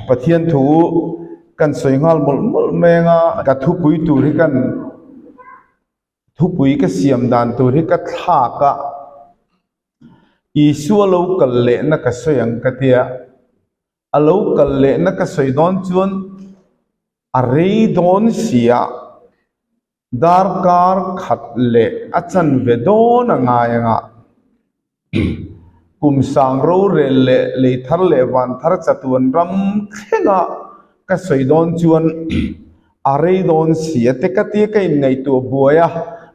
ปะเทียนถูกันสวยงามหมดแมงกะทุปุยตูที่กันทุปุยก็เสียมดานตูที่ก็ทากะอีสัวลูกันเละนักสวยอังกะเตียอลูกันเละนักสวยดอนจวนอะไรดอนเสียดาร์การขัดเละอาจารย์เวดอนง่ายงะกุมสังรูเรเละเลยทะเลวันทะเลจัตุวันรำแค่งะก็สวยดอนจวนอะไรดอนเสียเตกตีกันในตัวบัวยะ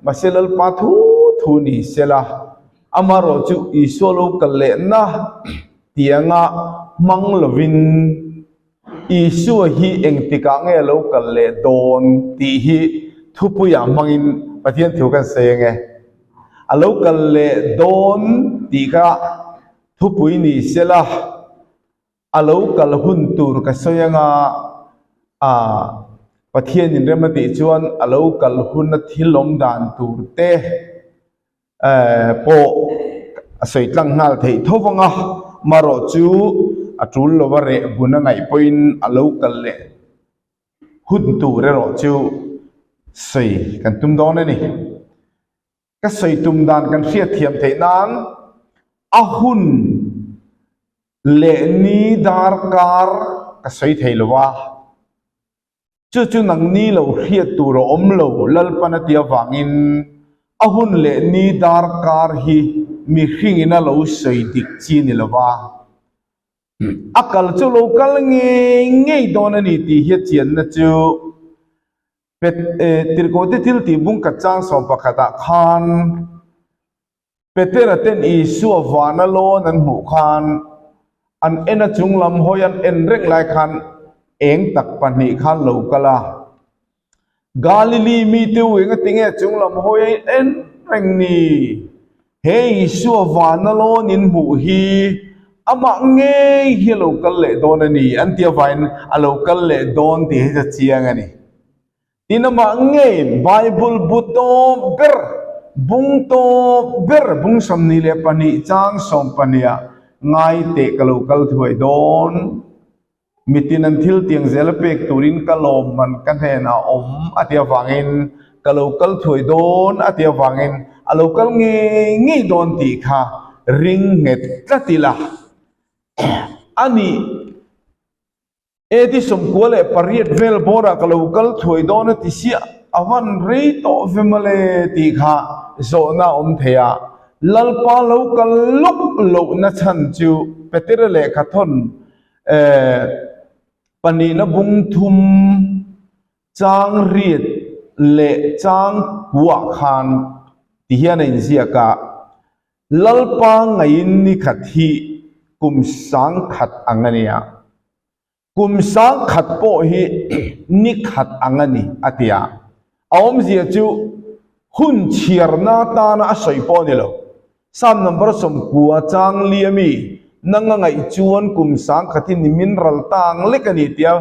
มาเซลล์ปาทูนี่เซลล์อามาโรจูอิสโลกัลเลนะเตียงะมังลวินอิสวฮีเองติกังเอโลกัลเลดอนตีฮีทุปุยามังอินปะเทียนถูกันเซงเออโลกัลเลดอนตีกะทุปุยนี่เซลล์อโลกัลหุนตูร์กัสยังปะเทียนยินเรมติจวนอโลกัลหุนทิลมดานตูร์เตโปสวยตั้งหัลที่ทวังมาโรจูอัตุลโลวเรบุญไงพอยน์อโลกัลเลหุนตูเรโรจูสวยกันตุมดอนนี่ก็สวยตุมดานกันเสียเทียมที่นั้นอาหุนเลนีดาร์การก็สวยที่ลวะจู่ๆนังนี้เราเรียตูรอมโลลลปนติยาวังอินอาหุนเลนีดาร์การฮีมีขิงอินาเราสวยดิกจีนิลวะอักลจู่โลกัลเงยโดนนี่ที่เฮียจีนนะจู่เป็ดติรโกติทิลที่บุ้งกัจจางสมปะขะตะขานเป็ดเตระเต้นอีสัววานาโลนันหมู่ขานอันเอ็นจุงลำหอยันเอ็นเร่งลายขานเองตักปนิขานโลกละกาลิลีมีตัวเองติงเอจุงลำหอยันเอ็นเร่งนี่เฮอีสัววานาโลนินหมู่ฮีอามาเงยฮีโลกัลเลโดนนี่อันเทียบวันอโลกัลเลโดนที่จะเชียงนี่ที่นั่นมาเงยไบเบิลบุตโตเบรบุงโตเบรบุงสมนิเลปนิจางสมปนิยาไงเตะกโลกัลถวยโดนมิตินันทิลเตียงเซลเปกตูรินกโลมมันกันเทน่าอมอาเทียฟังอินกโลกัลถวยโดนอาเทียฟังอินอโลกัลเงยโดนตีค่ะริงเงตติละอันนี้ที่สมควรเลยปริยัติเวลบอระกลูกลถวยโดนติเสียอวันรีโตเฟมเลติค่ะโซนาอมเทียลลปาลูกลุกลุนัชันจูเปติระเลขทนปนีนบุงทุมจางเรียดเลจางกัวขานที่เฮียในเสียกะลลปาไงนิขัดที่กุมสังขัดอังเนียกุมสังขัดโปฮีนิขัดอังนีอาทิยาอมเสียจูหุ่นเชียร์นาตานาสวยปอนี่โลสามนับประสมกัวจางเลียมีนั่งไงจวนกุมสังขัดที่นิมินรัลตังเล็กนิดเดียว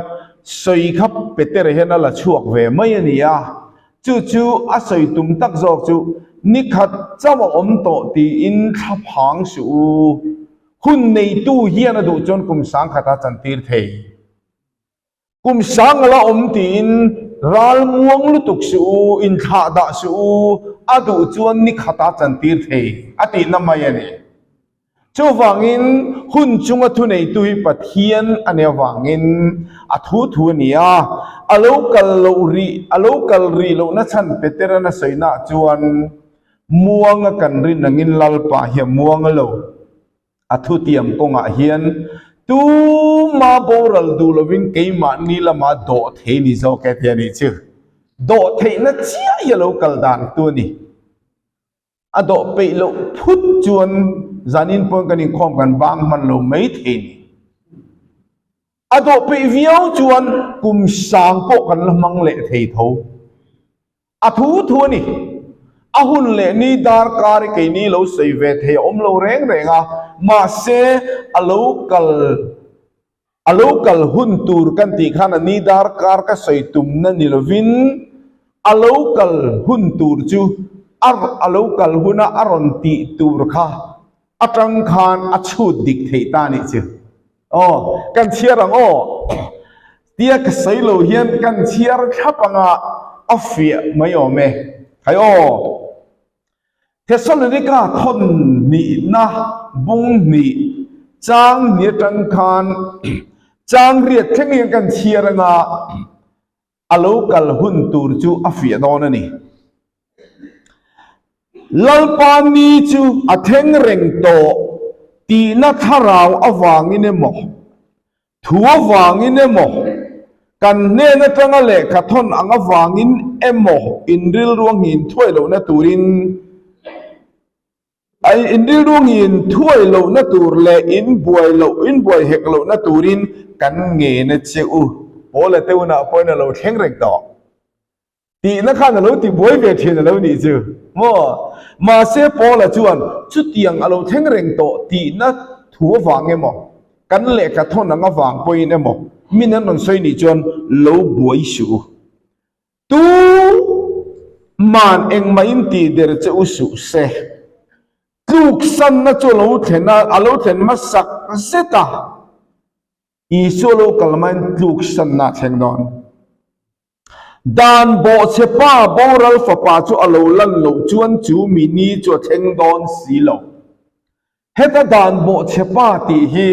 สวยขับเปเตอร์เฮนัลชวกเวไม่นี่ยาจู่อาศัยตุมตักจอกจูนิขัดเจ้าอมโตตีอินทับหางสูหุ่นในตู้เฮียนดูจนกุมสังขัดจันทีร์เทกุมสังละอมตีนรัลมวงลุตุกสูอินท่าดาสูอดูจวนนิขัดจันทีร์เทอตินมายันจูวังอินหุ่นจุงทุนในตู้ปัทเฮียนอันเนวังอินอทุเนียอโลกัลรีโลนัชันเปเตระนัสยนาจวนม่วงกันรินนังินลลปะเฮียม่วงโลอทุเตียมกงอาเฮียนตูมาโบรัลดูลวินเกย์มานีละมาโดเทนิโซแกเทียนิชื่อโดเทนัเชียยโลกัลดานตัวนี้อโดไปโลพุทจวนจานินปนกันนิคอมกันบางมันโลไม่เทนอโดไปวิวจวนกุมสังปกันละมังเละเทโทอทุนี่อาหุนเลนีดาร์การ์เกนีโลเซเวทเฮอมโลเร่งมาเซอโลกัลหุนตูร์กันตีขานันีดาร์การ์ก็ใส่ตุมนันนิลวินอโลกัลหุนตูร์จูอโลกัลหุนอารอนตีตูร์ค่ะอัตรังคานอัชูดิกเทตานิจูกันเชียรัง tia ka sei lo hian kan chiar thapanga afia mai ome hayo Thessalonica thon ni na bung ni chang ni tan khan chang riat thengin kan chiaranga alo kal hun tur chu afia don ani lalpani chu atheng reng to ti na tharau awangin emo thuwa wangin emo kan ne na tanga le khathon anga wangin emo inril ruangin thoi lo na turin ai inril ruangin thoi lo na tur le in buai hek lo na turin kan nge na cheu ola teuna poina lo theng reng to ti na khan lo ti buai ve thien lo ni chu mo ma se pola chuan chu tiang alo theng reng to ti na thuwa wang emo kan le khathon anga wang poin emo minan non soi ni chon lo buai su tu man eng main ti der che usu se tluk san na cho lo thena alo then masak zeta I solo kalman tluk san na theng don dan bo che pa boral fa pa chu alo lan lo chuan chu mini chu theng don si lo heta dan bo che pa ti hi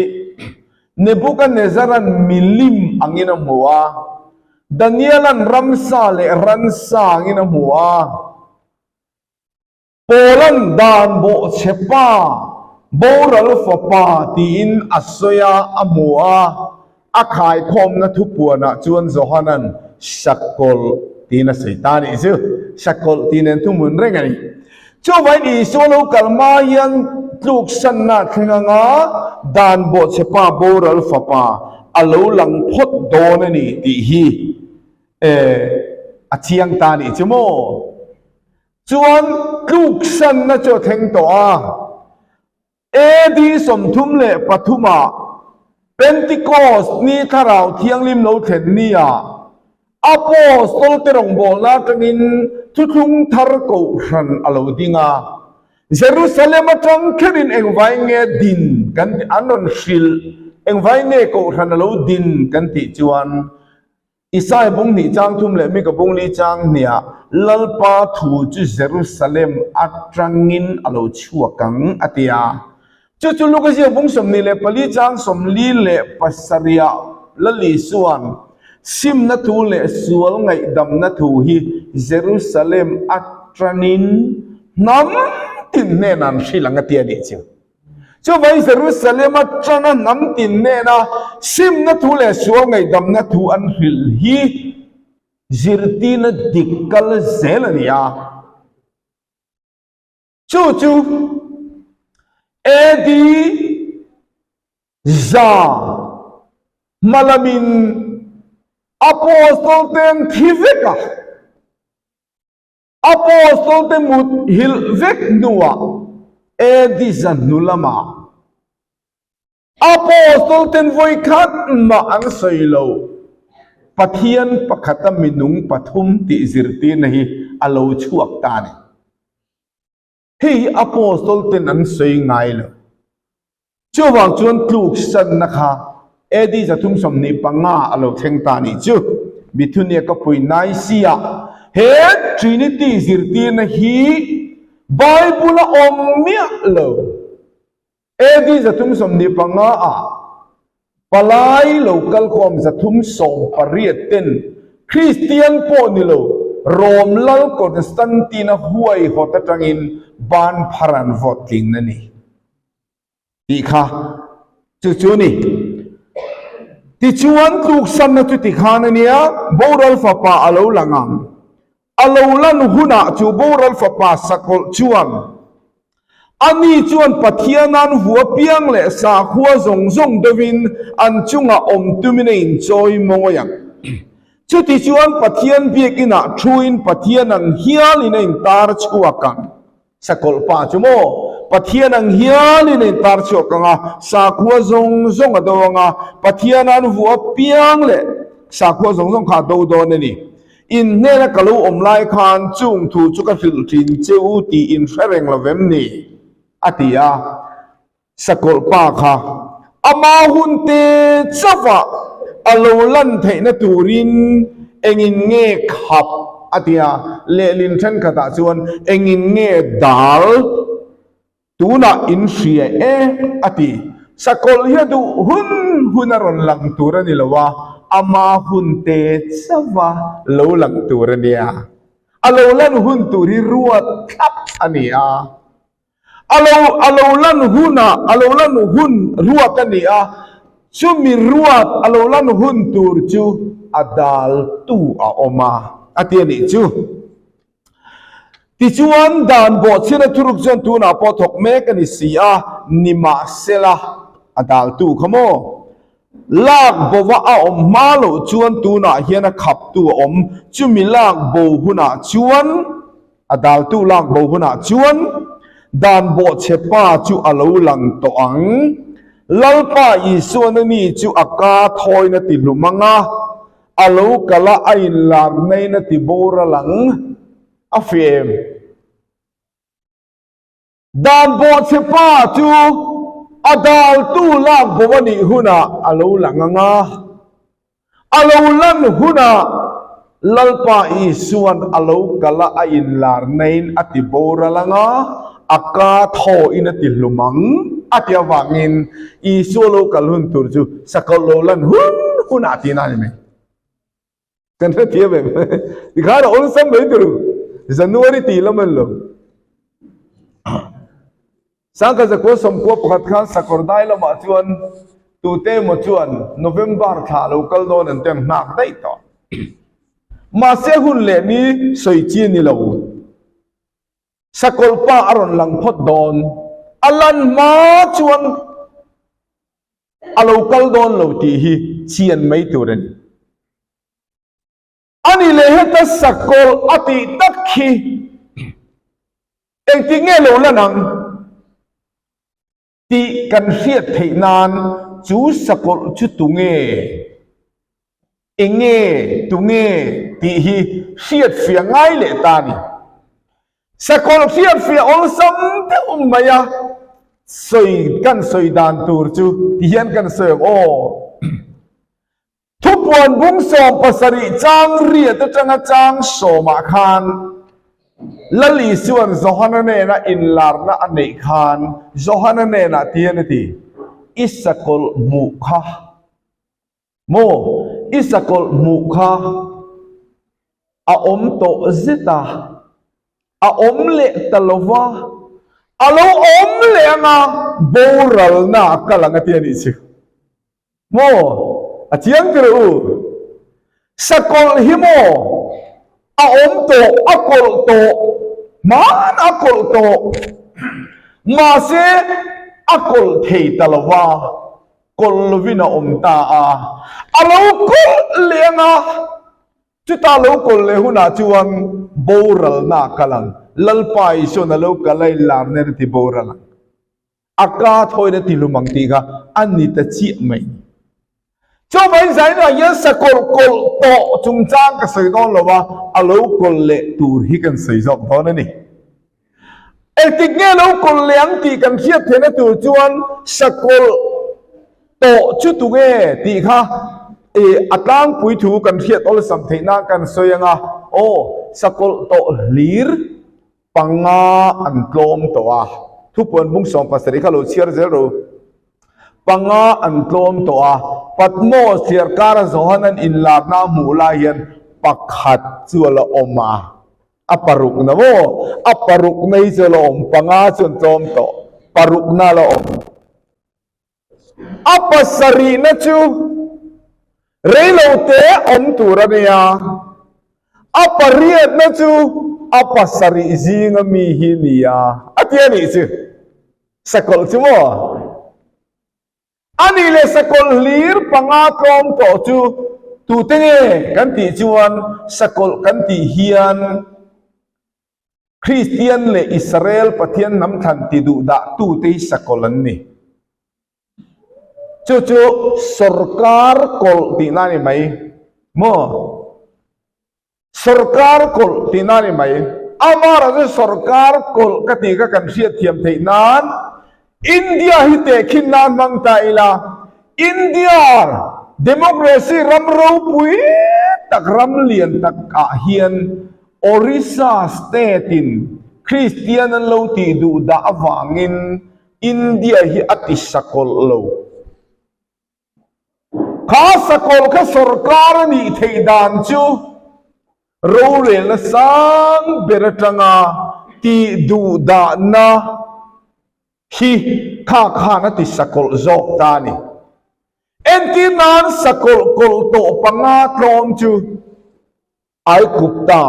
Nebuchadnezzar milim angina muwa Danielan ramsa le ransa angina muwa Polan dan bo chepa boral fapa tin asoya amua akai khom na thupuana chuan zohanan sakol tina seitani isu sakol tinen thumun rengani chowai ni solo kalmayan tluk sanna thenganga dan bo chepa boral fapa alo lang phot donani ti hi achiang tani chumo chuan tluk sanna cho theng to a edi somthum le pathuma Pentecost ni tharau thianglim lo then nia apostol terong bola tangin thuthung thar ko hran alo dinga Jerusalem atang kherin engwai nge din kan anon shil engwai nge ko hran alo din kan ti chuan Isai bung ni chang thum le mi ka bung li chang nia lalpa thu chu Jerusalem atrangin alo chuakang atia chu lu ka bung som ni le pali chang som li le pasaria lali suan sim na thu le sual ngai dam na thu hi Jerusalem atranin nam tin ne nan shilang atia ni chu cho vai Jerusalem atrana nam tin ne na sim na thu le sual ngai dam na thu an hil hi zirtin dikkal zelania chu edi za malamin apostol ten thiveka apostol ten mut hil vek nuwa edi zanulama apostol ten voikat ma ang soilo pathian pakhata minung pathum ti zirti nahi alo chuak tani hi apostol ten an soi ngai lo chuwang chuan tluk san nakha edi zathum somni panga alo theng tani chu mithunia ka pui nai sia he trinity zirti na hi bible omnia lo edi zathum somni panga a palai local khom zathum som pariaten Christian po nilo Rom lal Constantine huai hotatangin ban pharan voting nani ti kha chu ni ti chuan tluk san na tu ti kha na nia boral fa pa alo langam alo lan huna chu boral fa pa sakol chuan ani chuan pathianan huwa piang le sa khuwa zong dovin an chunga om tumine in choi mongoyang chuti chuan pathian biakina thuin pathianan hialin in tar chuakan sakol pa chumo pathianan hialin in tar chuakanga sa khuwa zong adawanga pathianan huwa piang le sa khuwa zong kha do ni in nena kalu omlai khan chung thu chuka fil thin cheu ti in fereng lovem ni atia sakol pa kha ama hunte chawa อโลลันเทนตูรินเอ็งเงขับอติยาเลลินเชนขตาชวนเอ็งเงดาลตูน่าอินเสียอติสกอลเฮดูหุนรอนลังตูรนิลวะอามาหุนเตสวะโลลังตูรเนียอโลลันหุนตูริรัวทับอันนี้อโลลันหุนะอโลลันหุนรัวกันนี่ชูมีรัวอโลลันหุนตูรจูอดาลตูออกมาอติยานี่จูที่ชวนดานบทเชนทุรุกจนตูน่าพอถกเมกันนิสีนิมาเซลาอดาลตูขโมลากบว่ามาโลชวนตูน่าเฮียนขับตัวจุมีลากบหุนาชวนอดาลตูลากบหุนาชวนดานบทเชป้าจูอโลลังตอังลลป้าอีส่วนนี้จูอากาทอยนติลุมังอโลกละไอลาร์ในนติโบราลังอฟเอมดานบทเชป้าจูอดาลตูลากบวนีหุนาอโลลังอโลลันหุนาลลป้าอีส่วนอโลกละไอลาร์ในนติโบราลังอากาทอยนติลุมังอติยวังินอีส่วนโลกลุนตูจูสกอลโลลันหุนาตีนานี่กันเทียบแบบดิขาร์โอลซัมไม่ดูจันวารีตีละมันโลสังกัดจะกู้สมกู้ประคันสักรได้ละมาชวนตูเตมชวนโนเวมเบอร์ท่าลูกโดนเต็มหนักได้ต่อมาเสียหุ่นเล่นี้สวยจีนี่ละอุ่นสักรป้าอารอนหลังพดโดนอลันมาชวนอลูกโดนโลตีฮีเชียนไม่ตัวเรนอันนี้เลยให้ตัดสักรอติตักขีเองที่เงี้ยโลละนังที่กันเสียเทนานจูสกอลจุตุงเงตุงที่ฮีเสียเฟียง่ายเลยตานี่สกอลเสียเฟียอลซัมเตอุมมายาสวยกันสวยดานตูร์จูที่เห็นกันสวยทุกวันบุ้งสอบภาษาริจางเรียตจังจางโสมาคานลลีส่วนโจฮันเนน่าอินลาร์น่าอันเนคานโจฮันเนน่าที่นี่ที่อิสกอลมุขะโมอิสกอลมุขะโตซิตาเลตลวะโเลนะโบราลน่ากำลังที่นี่สิโมอาเจียงกรูสกอลฮิโมโตกอลโตมันกอลโตมาเสกอลเทตลวะกอลวินาตาโลกอลเลนะจุดโลกอลเลหุนาจวนโบราลน่ากำลังลลปายชนโลกะไลลาร์เนรติโบราลังอากาศถอยนติลุมังตีกาอันนี้ตะจีไม่เจ้าไม่ใช่นะยันสกอลโตจุงจางก็ใส่ต้นหรอวะอโลกอลเลตูร์ฮิกันใส่จอบตอนนี้ติกเงี้ยโลกอลเลอังตีกันเทียบเทนตูร์จวนสกอลโตจุดตุเงตีค่ะอัตลังปุยถูกันเทียบอลสัมเทนากันสวยงาสกอลโตลีร์ปังอันกลมตัวทุกคนมุ่งส่งภาษาริคาโลเชียร์เจโรปังอันกลมตัวปัดโมเสียการะโซฮันันอินลาบนามูลายันปักขัดจวลอมาอปารุกนะโมอปารุกในจวลอมปังจนจอมโตปารุกนาลอมอปัสรีนะจูเรโลเตอมตุระเนียอปารียนะจูapa sari zinga mi hinia atia ni si sakol cimo ani le sakol lir pangakom to chu tu tenge kan ti chuan sakol kan ti hian Christian le Israel pathian nam than ti du da tu te sakolan ni chu sarkar kol ti na ni mai mo सरकार को तीनानी में हमारा जो सरकार को कती का कंसियत थियम थे नान इंडिया ही ते खिन्नान मंगता इला India democracy ram ro pui tak ram lian tak a hian Orissa state in Christian an lo ti du da awangin India hi ati sakol lo kha sakol kha sarkar ni theidan chu ro le na sang beratanga ti du da na hi kha na ti sakol zok ta ni enti nan sakol kol to panga tlom chu ai kupta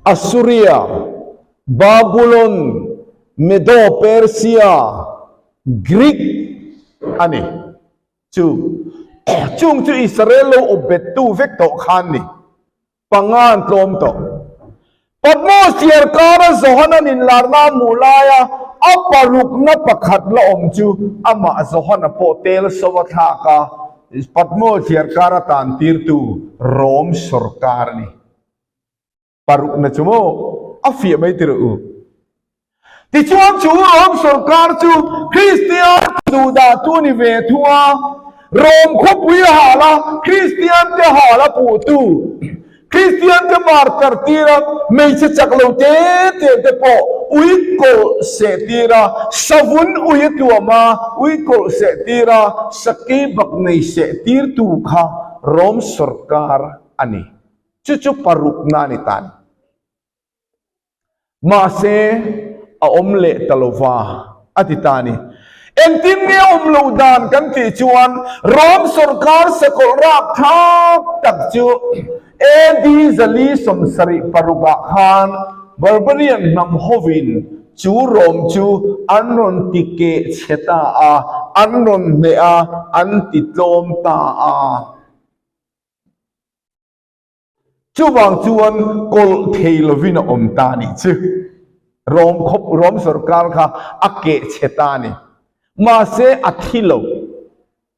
Assyria Babylon Medo Persia Greek ani chu chung chu Israel lo obetu vek to khan ni pangan tlom to patmo siar kara zohana nin larna mulaya aparuk na pakhat la om chu ama zohana potel sawatha ka patmo siar kara tan tir tu rom sarkar ni paruk na chumo afia mai tiru ti chuan chu rom sarkar chu Christian du da tu ni ve thua rom khopui hala Christian te hala pu tu Christian te martar tira mei se chaklo te po uikol se tira savun uyatuama uikol se tira saki bak nei se tir tu kha rom sarkar ani chuchu paruk na ni tan ma se a omle talova atitani entin nge omlo dan kan ti chuan rom sarkar se kol rak thak tak chu edi zali som sari paruga khan barbarian nam hovin chu rom chu anron tike cheta a anron me a anti tlom ta a chu wang chuan kol theilovina om ta ni chu rom khop rom sarkar kha ake cheta ni ma se athilo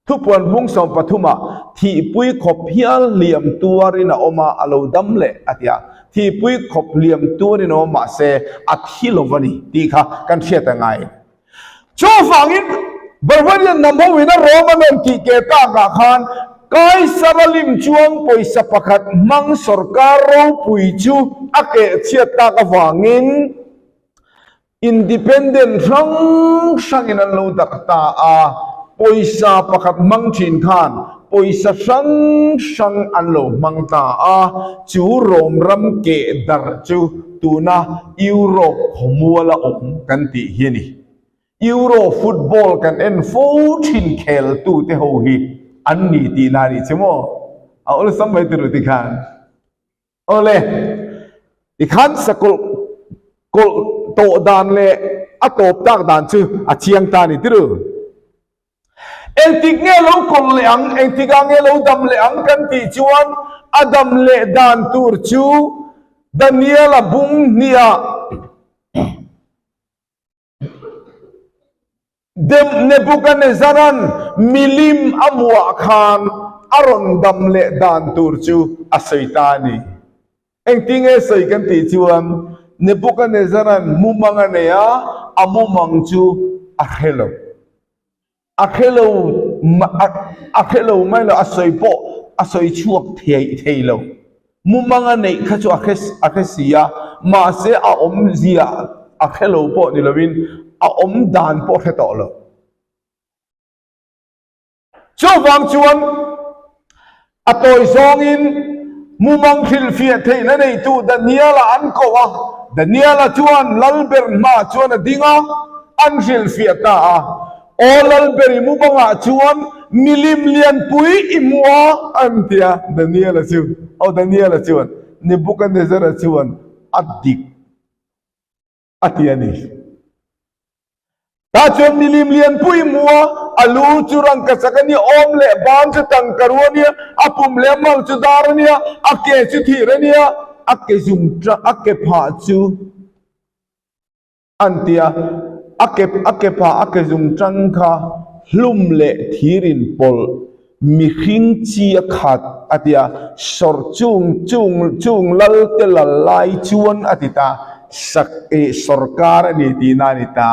thupuan bung som pathuma thi pui khop hial liam tuarina oma alo damle atia thi pui khop liam tuarina oma se athilovani ti kha kan thiata ngai chu wangin barbarian namowina roman ti ke ta ga khan kai saralim chuang poisa pakhat mang sarkar ro pui chu ake chiata ka wangin independent rang sangin an lo dakta a poisa pakhat mang thin khan poisa sang an lo mang ta a chu rom ram ke dar chu tuna Europe homuala om kan ti hiani Euro football kan en fo thin khel tu te ho hi an ni ti na ri chemo a ol sambai tu ti khan ole ti khan sakol kol to dan le a top tak dan chu a chiang ta ni tiru entik nge lo kol le ang entik nge lo dam le ang kan ti chuan adam le dan tur chu Daniel abung nia dem Nebuchadnezzar milim amwa khan aron dam le dan tur chu asaitani entik nge sai kan ti chuan Nebuchadnezzar mumanga neya amumang chu akhelo mai lo asoi po asoi chuak thei lo mumanga nei kha chu akhesia ma se a om zia akhelo po ni lovin a om dan po the to lo chu wang chuan atoi zongin mumang khil fia thei na nei tu Daniela an ko wa Daniela chuan lalber ma chuan dinga an khil fia ta a olal beri mubanga chuan milim lian pui imwa antia Daniela chu o Daniela chuan Nebuchadnezzar chuan adik atiani ta chuan milim lian pui imwa alu churang kasakani omle ban chu tangkarwania apum lemal chu darania ake chu thirania ake zumtra ake pha chu antia ake pha ake zum trangkha hlum le thirin pol mi khing chi khat atia sor chung lal te lalai chuan atita sak e sarkar ni ti na ni ta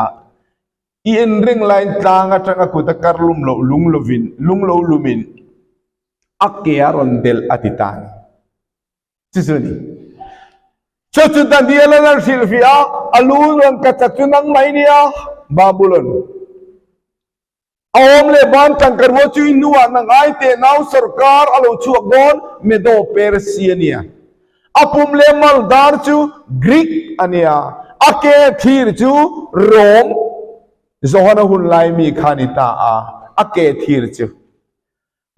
in ring line tanga tanga kutakar lunglo lumin akia rondel atitan sisuni chochutan dialanar silvia alulon katatunang mainia babulon awam le ban tangkarwo chu inua nang ai te nau sarkar alo chuak gon medo persiania apum le maldar chu greek ania ake thir chu rom zohana hun lai mi khanita a ake thir chu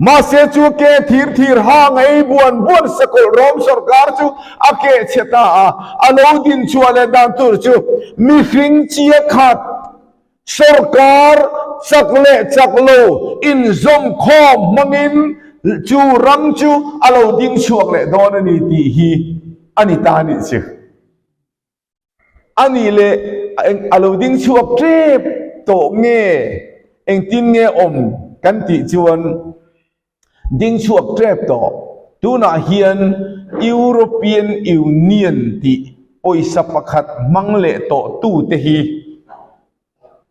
ma se chu ke thir ha ngai buan sakol rom sarkar chu ake cheta a alo din chu ale dan tur chu mi hring chia khat sarkar chakle chaklo in zom khom mangin chu ram chu alo ding chuak le don ani ti hi ani ta ni chu ani le alo ding chuak trep to nge eng tin nge om kan ti chuan ding chuak trep to tu na hian European Union ti oisa pakhat mangle to tu te hi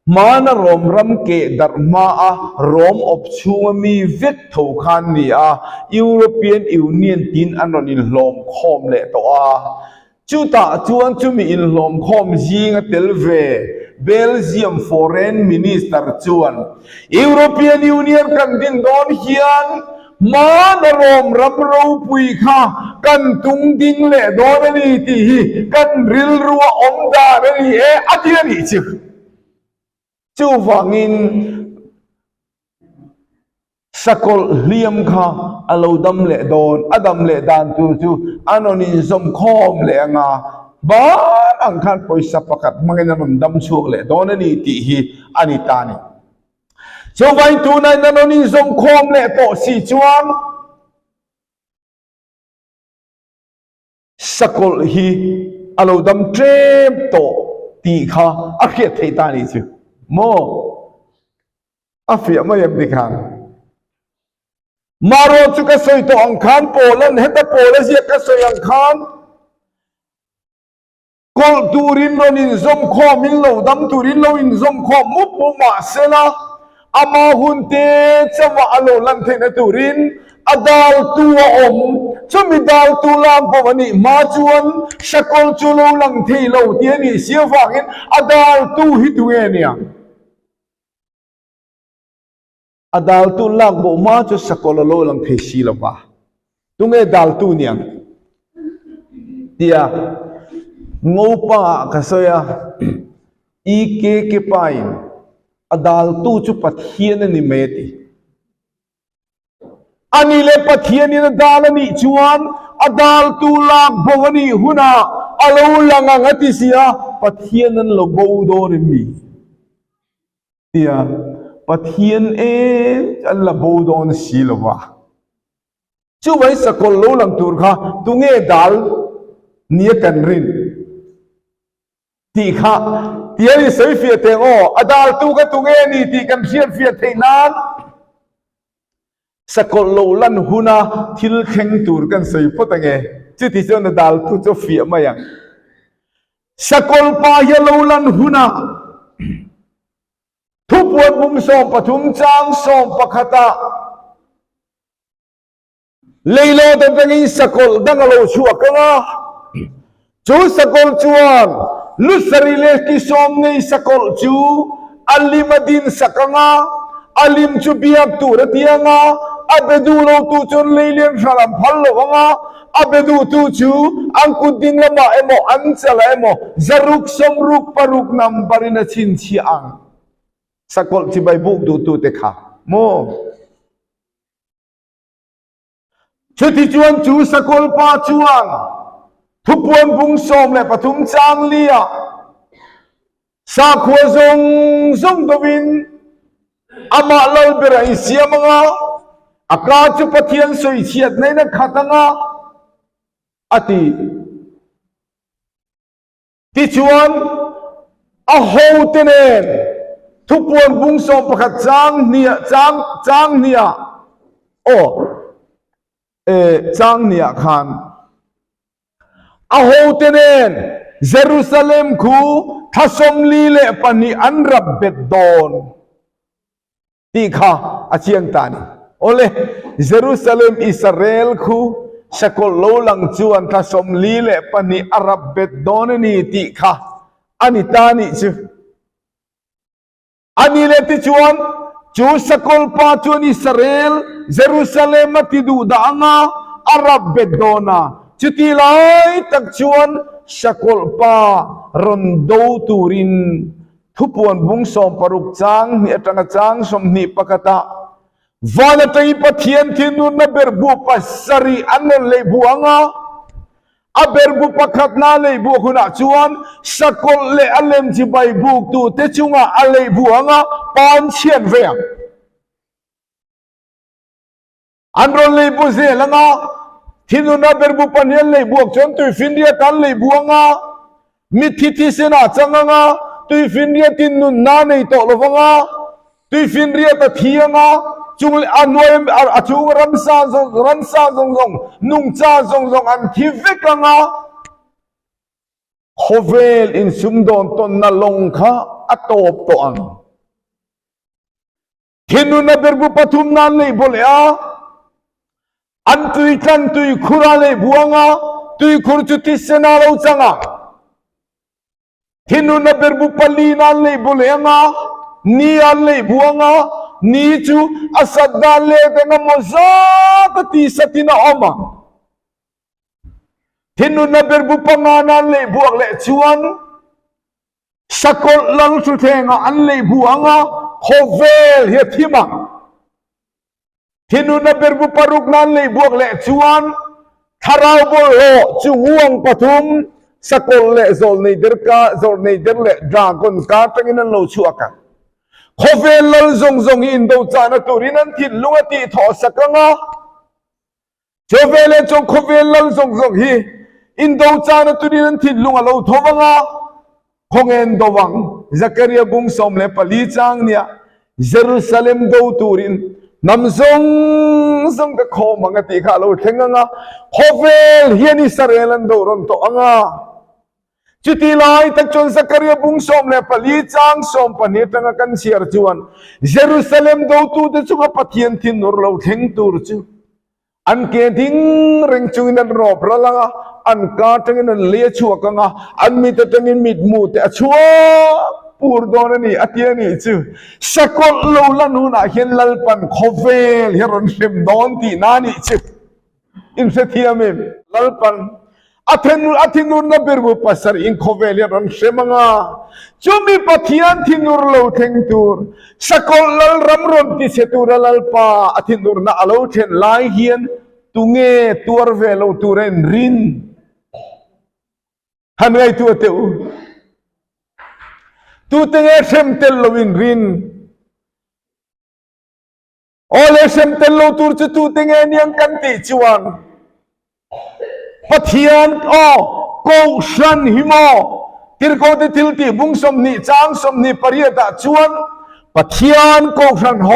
mana rom ram ke dharma a rom of chumi vet tho khan ni a European Union tin anon in lom khom le to a chuta chuan chumi in lom khom jinga telve Belgium foreign minister chuan European Union kan din don hian mana rom ram ro pui kha kan tung ding le don ani ti hi kan ril ruwa om da ni e atiani chi chu wangin sakol liam kha alodam le don adam le dan tu chu anonin som khom le nga ba ang khan poisa pakat manginam dam chuak le don ani ti hi ani tani so vai tu nai anonin som khom le to si chuan sakol hi alodam trem to ti kha akhet thei tani chu mo afia ma yam dikhan maro chu ka soi to ang khan polan heta polas ya ka soi ang khan kol turin ron in zom khom in lo dam turin lo in zom khom mu pu ma sela ama hunte chawa alo lan theina turin adal tu om chumi dal tu lam pawani ma chuan sakol chu lo lang thei lo tiani siawangin adal tu hi tu enia adal tu lang bo ma chu sakol lo lang thei si lo ba tunge dal tu niang tia ngopa kasoya ke pain adal tu chu pathian ni meti ani le pathian ni dal ni chuan adal tu lak bowani huna alo langa ngati sia pathian an lo bo do ni mi tia pathian an la bo do na si lo wa chu wai sakol lo lang tur kha tunge dal ni kan rin ti kha tiari sei fia te o adal tu ka tunge ni ti kan sian fia te nan sakol lo lan huna thil kheng tur kan sei potange chu ti chon dal tu cho fia ma yang sakol pa ya lo lan huna thupuan bung som pathum chang som pakhata leilo tan tangi sakol dangalo chuakanga chu sakol chuan lusari le ki som nei sakol chu alimadin sakanga alim chu biak tu ratianga abedu lo tu chon leilian salam phallo anga abedu tu chu angkuding lama emo anchala emo zaruk somruk paruk nam parina chin chi ang sakol chi bai buk du tu te kha mo chuti chuan chu sakol pa chuan thupuan bung som le pathum chang lia sa khua zong dovin ama lal berai siamanga aka chu pathian soi chiat nei na khatanga ati ti chuan a ho tenen thupuan bung som pakhat chang nia chang nia khan a ho tenen เยรูซาเล็มคูทัศมลีเลปนีอันรับเบ็ดดอนตีข้าอาเชียงตานีโอเลเยรูซาเล็มอิสราเอลคูสกุลโลลังจวนทัศมลีเลปนีอารับเบ็ดดอนนี่ตีข้าอันนี้ตานีจูอันนี้เลติจวนจูสกุลปาจวนอิสราเอลเยรูซาเล็มมาติดูดางาอารับเบ็ดดอนาจุดที่ไล่ตักจวนสกุลปารอนดูตูรินทุพวนบุงสมปรุกจางมีอัตงจางสมนิปกตะวานาตัยปะเทียนที่นุนเบอร์บุปัสสรีอันนั้นเลยบัวงาอาเบอร์บุปขัดนาเลยบัวคุณอาจวนสกุลเลอัลเลมจีใบบุกตูเตจุงาอัลเลยบัวงาปานเชียนเวียงอันรอนเลยบุเซลังาที่นุนเบอร์บุปันเฮลเลยบวกจนตุยฟินเดียตันเลยบัวงามิทิทิเสนาจังงาตุยฟินเดียตินุนนาในโตลฟงาตุยฟินเดียตะเทียงาจุงอันวยอาจุงรันซาซงนุ่งจ้าซงอันทิฟิกังาโคเวลอินซุมโดนตนนลงค่ะอัตบตัวอันที่นุนเบอร์บุปทุมนันเลยบเลยอันตุยกันตุยคุราเลยบัวงาตุยคุรจุติเสนาเราจังที่นุนเบอร์บุปลีนันเลยบเลยนี่อันเลยบัวงานี่จูอาสัดดาเลยแต่งมอซาตติสตินาอมาที่นุนเบอร์บุปงานันเลยบัวเลยชวนสกุลลังสุเทงอันเลยบัวงาโคเวลเฮติมาที่นุนเบอร์บุปรุกนันเลยบวกเละชวนทาราวบโลจูงวงปฐุมสกุลเละโซลในเดร์กาโซลในเดร์เละดราก้อนกาตั้งนั้นเราชัวกันโคเวลลงอินโดจานะตุรินันทิลุงติทอสักงาโจเวลจงโคเวลลงฮีอินโดจานะตุรินันทิลุงเราทวังาคงเอ็นโดวังซักริยาบุงสมเลปลีจางเนี่ยเยรูซาเล็มโดตุรินนำส่งก็ขอมังติข้าเราเทงงาโคเวลเฮียนิสราเอลันโดรอนโตงาจุดที่ไล่ตักจนสักการะบุงสมเลปลีจางสมปนิตังกันเสียร์จวนเยรูซาเล็มโดตูเดจุกปะเทียนทินนรเราเทงตูรจูอันเกดิ้งเริงจุนันรอบละละอันกาตังนันเลี้ยชัวกังอันมีแต่ตังมิดมูแต่ชัวปูร์ดอนนี่อาทิตย์นี้จูสกุลโลลันหุนอาเห็นลัลปันโคเวลเฮรันเฟมดอนที่นานี่จูอินเสถียมิลัลปันอาทิตย์นู้นนับเบอร์บุปัสสรินโคเวลเฮรันเฟมังอาจูมีปะเทียนที่นูร์โลเทงตูร์สกุลลัลรัมรอนที่เสตูร์ลัลปาอาทิตย์นู้นน่าโลเทนไลเฮียนตุงเงตัวเวลตูเรนรินฮันไงตัวเตวตูเตงเซมเตลโลวินรินโอเลเซมเตลโลตูร์จูเตงเนียงกันติจวนปัทยานโอโกชันหิมอทิรโกติทิลติบุงสมนิจางสมนิปริยตาจวนปัทยานโกชันโฮ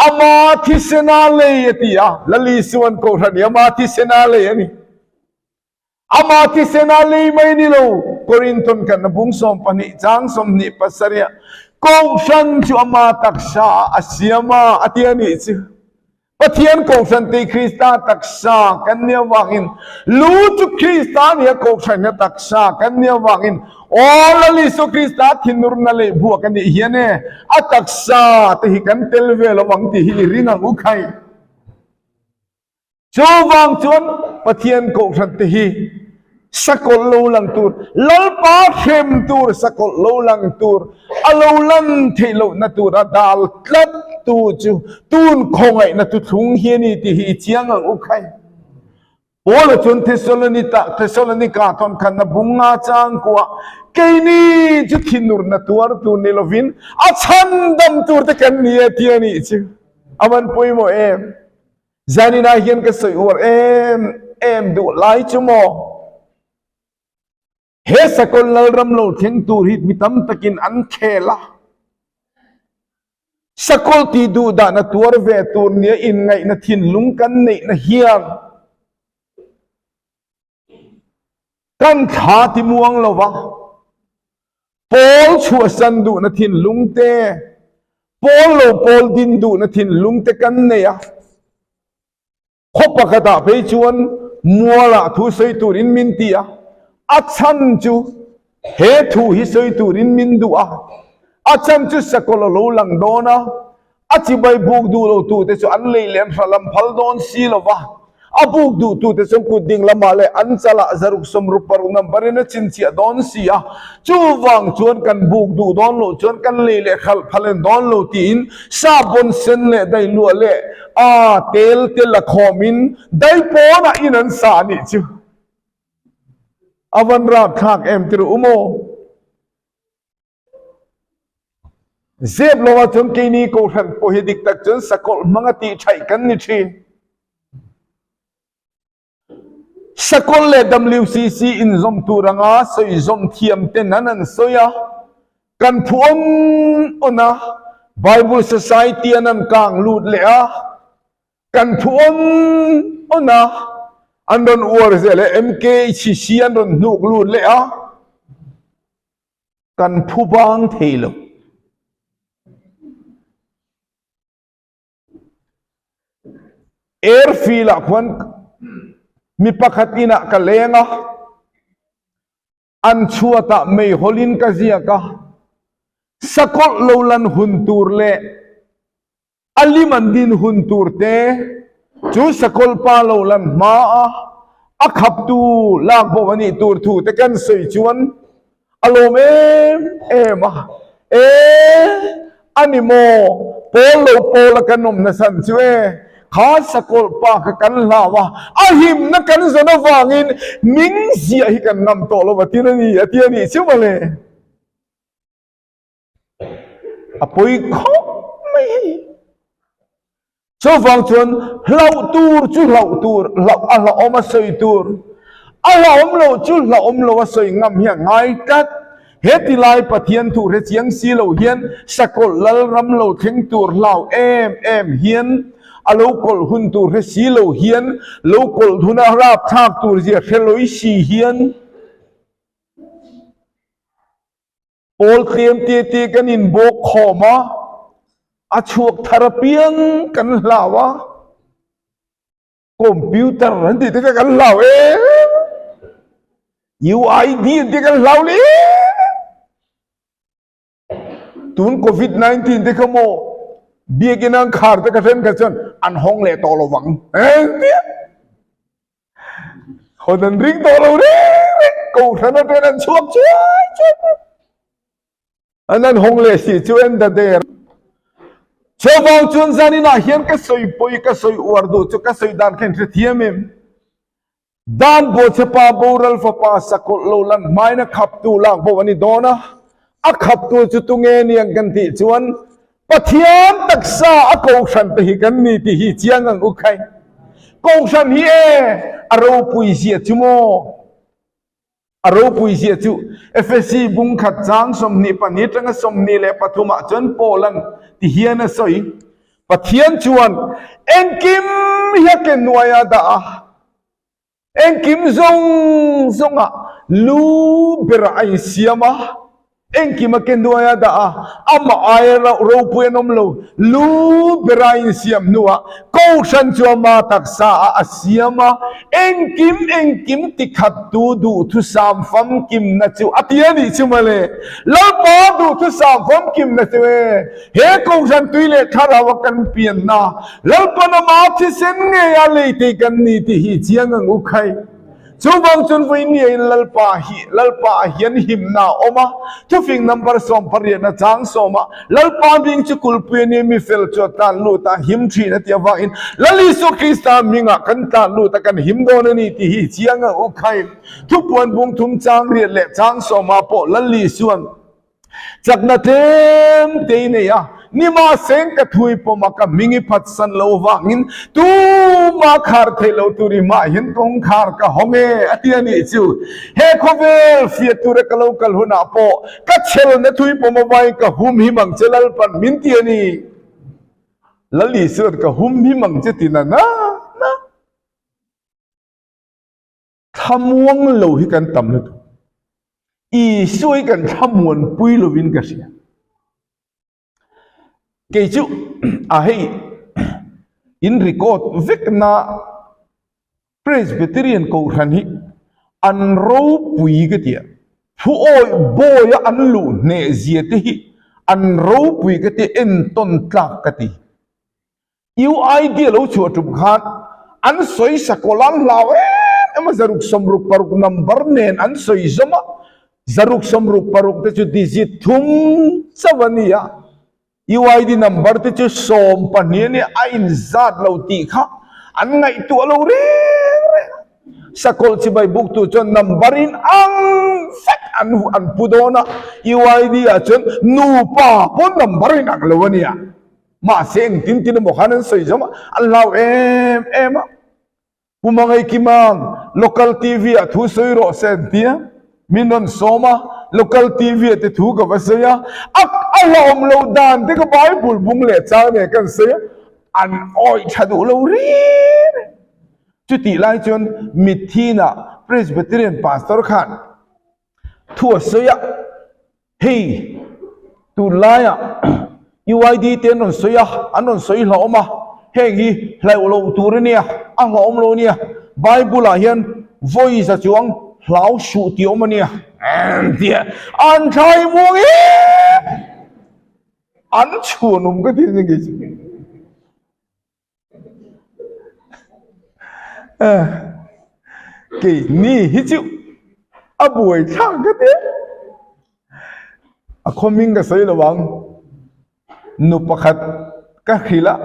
อามาทิเซนาเลยติยาลลีสวนโกชันอามาทิเซนาเลยนี่อามาทิเซนาเลยไม่นี่โลโครินตันกันบุงสมปนิจางสมนิปัสสริยโกชันจูอามาตักษาอาเซียมาอาทิยานี่จูปะเทียนโกชันตีคริสตาตักษากันเนียวางอินลูจุคริสตาเนี่ยโกชันเนี่ยตักษากันเนียวางอินโอ้ลลิสุคริสตาทินนุรนาเลบัวกันนี่เฮียเนี่ยอัตักษาที่หิกันเตลเวลวังที่ฮิรินังอุคัยโจวังจวนปะเทียนโกชันที่ฮิสกุลโลลังตูร์ลัลปาเทมตูร์สกุลโลลังตูร์อโลลันเทโลนัตูระดาลกลัดตูจูตูนคงไอนัตุทุงเฮียนี่ที่ฮิเจียงอุคัยโอ้ละจนเทสโลนิกาตอนขันนบุงอาจางกัวเกนี่จุดทินุร์นัตัวตูนิโลวินอาชันดัมตูร์ตะกันนี่เทียนี่จูอามันปุยโมจานินาเฮียนก็สวยหัวดูไลจูโมเฮสกุลลัลรัมโลเทงตูริดมิตัมตะกินอันเคลาสกุลที่ดูดานะตัวเวตูร์เนี่ยอินไงนะทินลุงกันนี่นะเฮียง กันขาที่ม่วงละวะปอลชัวสันดูนาทินลุงเตปอลโลปอลดินดูนาทินลุงเตกันเนี่ยขบปะกตาไปชวนมัวละทุสอยตูรินมินตีอะอัจฉริจูเฮทุฮิสอยตูรินมินดูอะอัจฉริจูสกอลโลลังโดนะอาจิบายบุกดูโลตูเตสุอันเลเลนฟลัมพัลโดนซีละวะอาบุกดูตูเตสุกุดิ่งละมาเลอันซาลาซารุกสมรุปปรุนัมบริณชินเสียดอนซีอะจูวังชวนกันบุกดูดอนโลชวนกันเลเลขัลพัลดอนโลตีนซาบนเซนเลได้ลัวเลเตลเตลคอมินได้ปอนะอินันสานิจูอวันราบทักเอ็มตรุอุโมเจ็บลงมาจนกินีกูทันพอเหดิกตักจนสกอลมังตีใช้กันนิชีสกอลเลดWCCอินซอมตูรังอาสอยซอมเทียมเตนันสอยกันพวนอุนะ Bible Society นั้นกลางลูดเลยกันพวนอุนะอันโดนอวดเสียเลย MK ชิชิอันโดนนุกลูดเลยกันผู้บางเทลฟีละคนมีปกตินะกันเลยงะอันชัวตะไม่ฮอลินกันเสียกะสกอตโลลันหุนตูร์เล่อัลลิมันดินหุนตูร์เตจูสกอลปาโลลันมาอักขับตูลากบวันนี้ตูร์ทูแต่กันสวยชวนอารมณ์มาอันนี้โมโปโลโปละกันนมนะสันช่วยข้าสกอลปากกันลาวะอาหิมนักกันสนฟังอินมิงเสียให้กันนำตัวเราบัตินี่ชิวเลยอภัยเขาไม่ชอบฟังชวนเหล่าตูร์จุเหล่าตูร์เหล่าอัลลอฮ์มาสวยตูร์อัลลอฮ์เราจุเหล่าเราว่าสวยงามเฮียงไงกันเหตุไลปะเทียนตูร์เสียงสีเหล่าเฮียนสกอลลัลรำเราทิ้งตูร์เหล่าเอ็มเฮียนอาลูกลหุนตูร์สีเหล่าเฮียนลูกลทุนาราบทากตูร์เสียเทลอยสีเฮียนโอลเทียมตีกันอินโบกขอมาอาชวกทารเปียงกันลาวะคอมพิวเตอร์นั่นที่กันลาวUID ที่กันลาวเลยตุนโควิด-19ที่เขาโมเบียกินังขาดแต่กระเซ็นกระเซ็นอันห้องเล่ตอระวังเนี่ยคนนั้นริงตอเราเนี่ยกูท่านเป็นอันช่วยอันนั้นห้องเล่สิช่วยอันเดียร์ชาวบ้านชนซานิน่าเห็นก็สวยปุยก็สวยอวดดูจุก็สวยด้านแข่งเทียมเองด้านโบเชปาบูรัลฟปาสกุลโลลันไม่นะขับตูล่างบวันนี้โดนะอักขับตูจุตุเงียงกันที่ชวนปะเทียนตักษาอโกชันที่กันนี่ที่เจียงอังอุคัยโกชันฮีอารมณ์ปุยเสียจุโมอารมณ์ปุยเสียจุFSC บุ้งขัดจางสมนิปนิจังสมนิเลปฐุมะจนโปลังที่เฮียนสอยปะเทียนชวนเอ็งกิมเฮียเกนนวยาดาเอ็งกิมซงลูเบรไอเซียมาเอ็งกิมเกนนวยาดาอามาไอเรารูปเอนอมลูเบรไอเซียมนัวกูฉันชัวมาตักษาอาเซียมาเอ็งกิมติขัดดูทุสามฟัมกิมนะจูอัตยานี่ชิมาเลยแล้วพอดูทุสามฟัมกิมนะจูเฮกูฉันตุยเลทาราวกันเปลี่ยนนะแล้วปนมาที่เส้นเงียเลยที่กันนี่ที่ฮิเจียงอุคัยชาวบ้านชนวินีลัลปาฮินหิมนาอมาทุฟิงนัมบาร์สอมปริยนาจางสอมาลัลปาบิงจุกุลเปียนีมิเฟลจอตันลูตาหิมทรีนัตยาวาอินลัลิสุคริสตามิงะกันตันลูตากันหิมโดนนี่ที่ฮิเจียงอุคัยทุกวันบุงทุมจางเรียนเละจางสอมาโปลัลิส่วนจากนั้นเต็มเนี่ยนี่มาเซ็งกระทุยปมากับมิงิพัดสันโลวางินตูมาคาร์เทโลตุริมาเห็นตรงคาร์กะฮงเออติยานี่จูเฮโคเวลฟิตุเรกโลกัลหุนาโปกัดเชลนทุยปมาไว้กะหุมหิมังเจลัลปันมินติยานี่ลลิสุดกะหุมหิมังเจตินานะท มวงโลหิกันตำเลยอีช่วยกันทำมวลปุยโลวินกันเสียเกจุให้อินริโกดเวกนาเพรสเบเตเรียนกูรันฮิอันรู้ปุยกันเดียผู้โอยโบยอันลูเนเซียติฮิอันรู้ปุยกันเดียเอ็นต้นตากกันดียูไอเดียเราชัวร์ทุกขันอันสวยสกุลันลาวมาจารุกสมรุกปารุกนัมบาร์เนนอันสวยจมาจารุกสมรุกปารุกเตจุดิจิทุมสวรรค์ยายูไอดีนัมบาร์เตจุสมปนีเนี่ยไอ้จัดเราตีข้าอันไงตัวเราเร่สกุลสิบายบุกตัวจนนัมบารินอังเฟกอันพุดอนะยูไอดีอาจนนูป่าพนนัมบารินอังเลวเนี่ยมาเสียงตินตินบอกฮันสวยจมาอัลลอฮ์เอ็มผู้มังไอคิมัง local TV อะทุสวยรอเซนตีนะมินนสอมา local TV อะที่ทุกกับเสียอัลลอฮ์เราดานที่กับไบเบิลบุ้งเล็ดจ้าเนี่ยกันเสียอันอ้อยชาดูเราเรียนจุดที่ไล่จนมิทีน่ะ Presbyterian pastor ขันทั่วเสียเฮ้ยตุลายอะยูไอดีเตียนนนสวยอันนนสวยหล่อมาเฮ้ยไหลเราตัวเนี่ยอันหล่อมเราเนี่ยไบเบิลเฮียน voice จวงเหล่าสูติอมันเนี่ยอันไทยมวยอันชวนนุ่มก็ที่นี่กี่นี่ฮิจิอาบวยช่างก็เด้อคอมิงก็สวยระวังนุปขัดก็ขีละ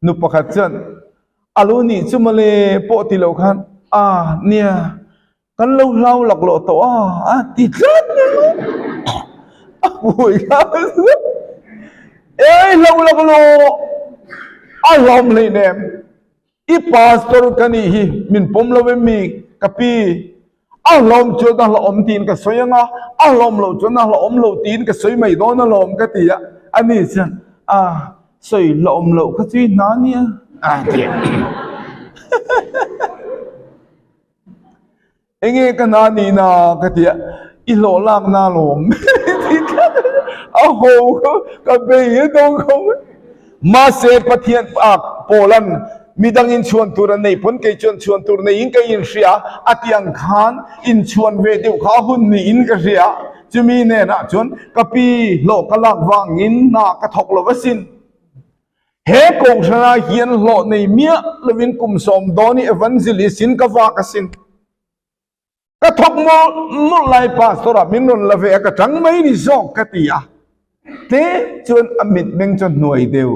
นุปขัดจันอาลูนี่จุมาเลปอติโลคันเนี่ยกันเราหลักโลตัวติดจันบุยกันเราหลักโลลอมเลยเนี่ยอีพาสตอร์กันนี่มินพมเราไม่มีกับพี่ลอมจนเราอมตีนกับสวยงาลอมเราจนเราอมเราตีนกับสวยไม่โดนลอมกันตีอันนี้จันสวยลอมเราก็จีน่าเนี่ยเดี๋ยวเองกันนานี่นะก็ที่อีโลลากนาลมที่กันโอ้โหก็เบียดงเขามาเสพเทียนโปแลนด์มีดังอินชวนตัวในผลเกจชวนตัวในอินก็อินเสียอาทิยังขานอินชวนเวดิวข้าหุ่นนี่อินก็เสียจะมีเนี่ยนะจนกปีโลกลักวางอินนากระทกลวสินเฮกงชนะเฮียนโลในเมียลวินกุมสมดอนี่เอวันซิลิสินกวากสินกระทบมุลายปาสตระมินุนละเวกจังไม่ได้จอกกติยาเตจนอมิตเมงจนหน่วยเดียว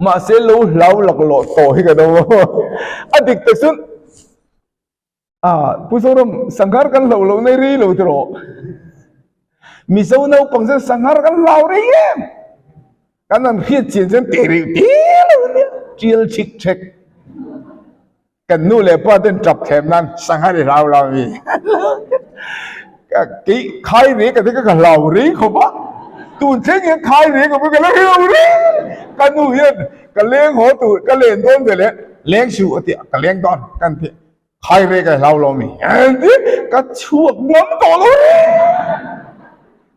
มาเซลูเหลาหลักโลโตให้กันดูอดีตแต่สุดผู้สมสังหารกันเหลาในรีเหลาตรอมิสาวนาปังเซสังหารกันเหลาเรียมกันนั่นเขียนเชียนเซนเตรีเนี่ยจิลชิกเช็คกันนู่นเลยพอเดินจับแถมนั้นสังหารเรามีกี่ใครเรียกกันที่ก็เหลาเรียเขาบ้าตูนเช่นยังใครเรียกกันกันแล้วเหลาเรียกันนู่นเห็นกันเลี้ยงหัวตูดกันเลี้ยงต้นไปเลยเลี้ยงชูอติกันเลี้ยงต้นกันที่ใครเรียกกันเรามีอันนี้กันช่วงน้ำต่อเลย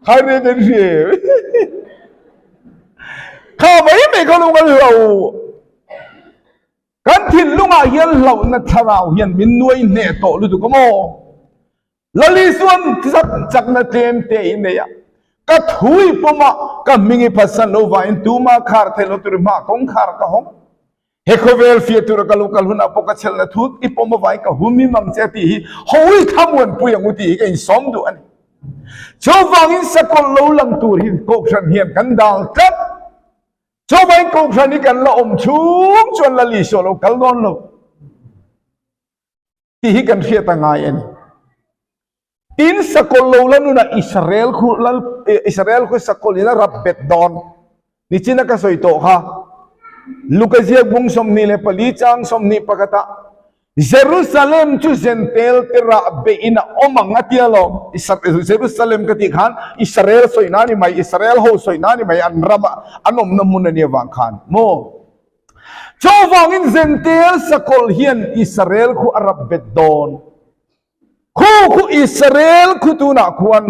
ใครเรียกกันเสียข้าไม่เขาลงกันเรากันทิ้งลุงอาเฮียนเรานัทเราเฮียนมินนวยเนโตลุตุกโมลลิส่วนที่จักนัเตมเตอินเนียก็ถุยปมาก็มิงพัสนโนวาอินตูมาคาร์เทลตุริมาคงคาร์ก็หงเฮโคเวลฟิตุรกัลกัลหุนอปกเชลนัทุกอีปมาไว้ก็หุมิมังเจติฮิหอยทำวันปุยงอุติก็อินสมดูอันชาวฟังอินสกุลโลลังตูริโกชันเฮียนกันดาลกันชาวบ้านกรุงศรีกันละอมชุ่มชวนละลิโซโลกัลดอนโลที่ฮิกันเสียตั้งไงอันอินสกุลโลลันุนะอิสราเอลคุสกุลนี่รับเบ็ดดอนนี่จีนักสวยโตค่ะลูกเสียบุ้งสมนี่เลยปลีจังสมนี่ปะกตะเยรูซาเล็มจุเซนเทลเตระเบอินะอมังอัติยาลอเยรูซาเล็มกติขันอิสราเอลสวยนานี่ไม่อิสราเอลโฮสวยนานี่ไม่อันรำอันอมนมุนนี่วางขันโม โชวังอินเซนเตลสกอลเฮียนอิสราเอลคูอาหรับเบดดอนคูอิสราเอลคูตูนักวัน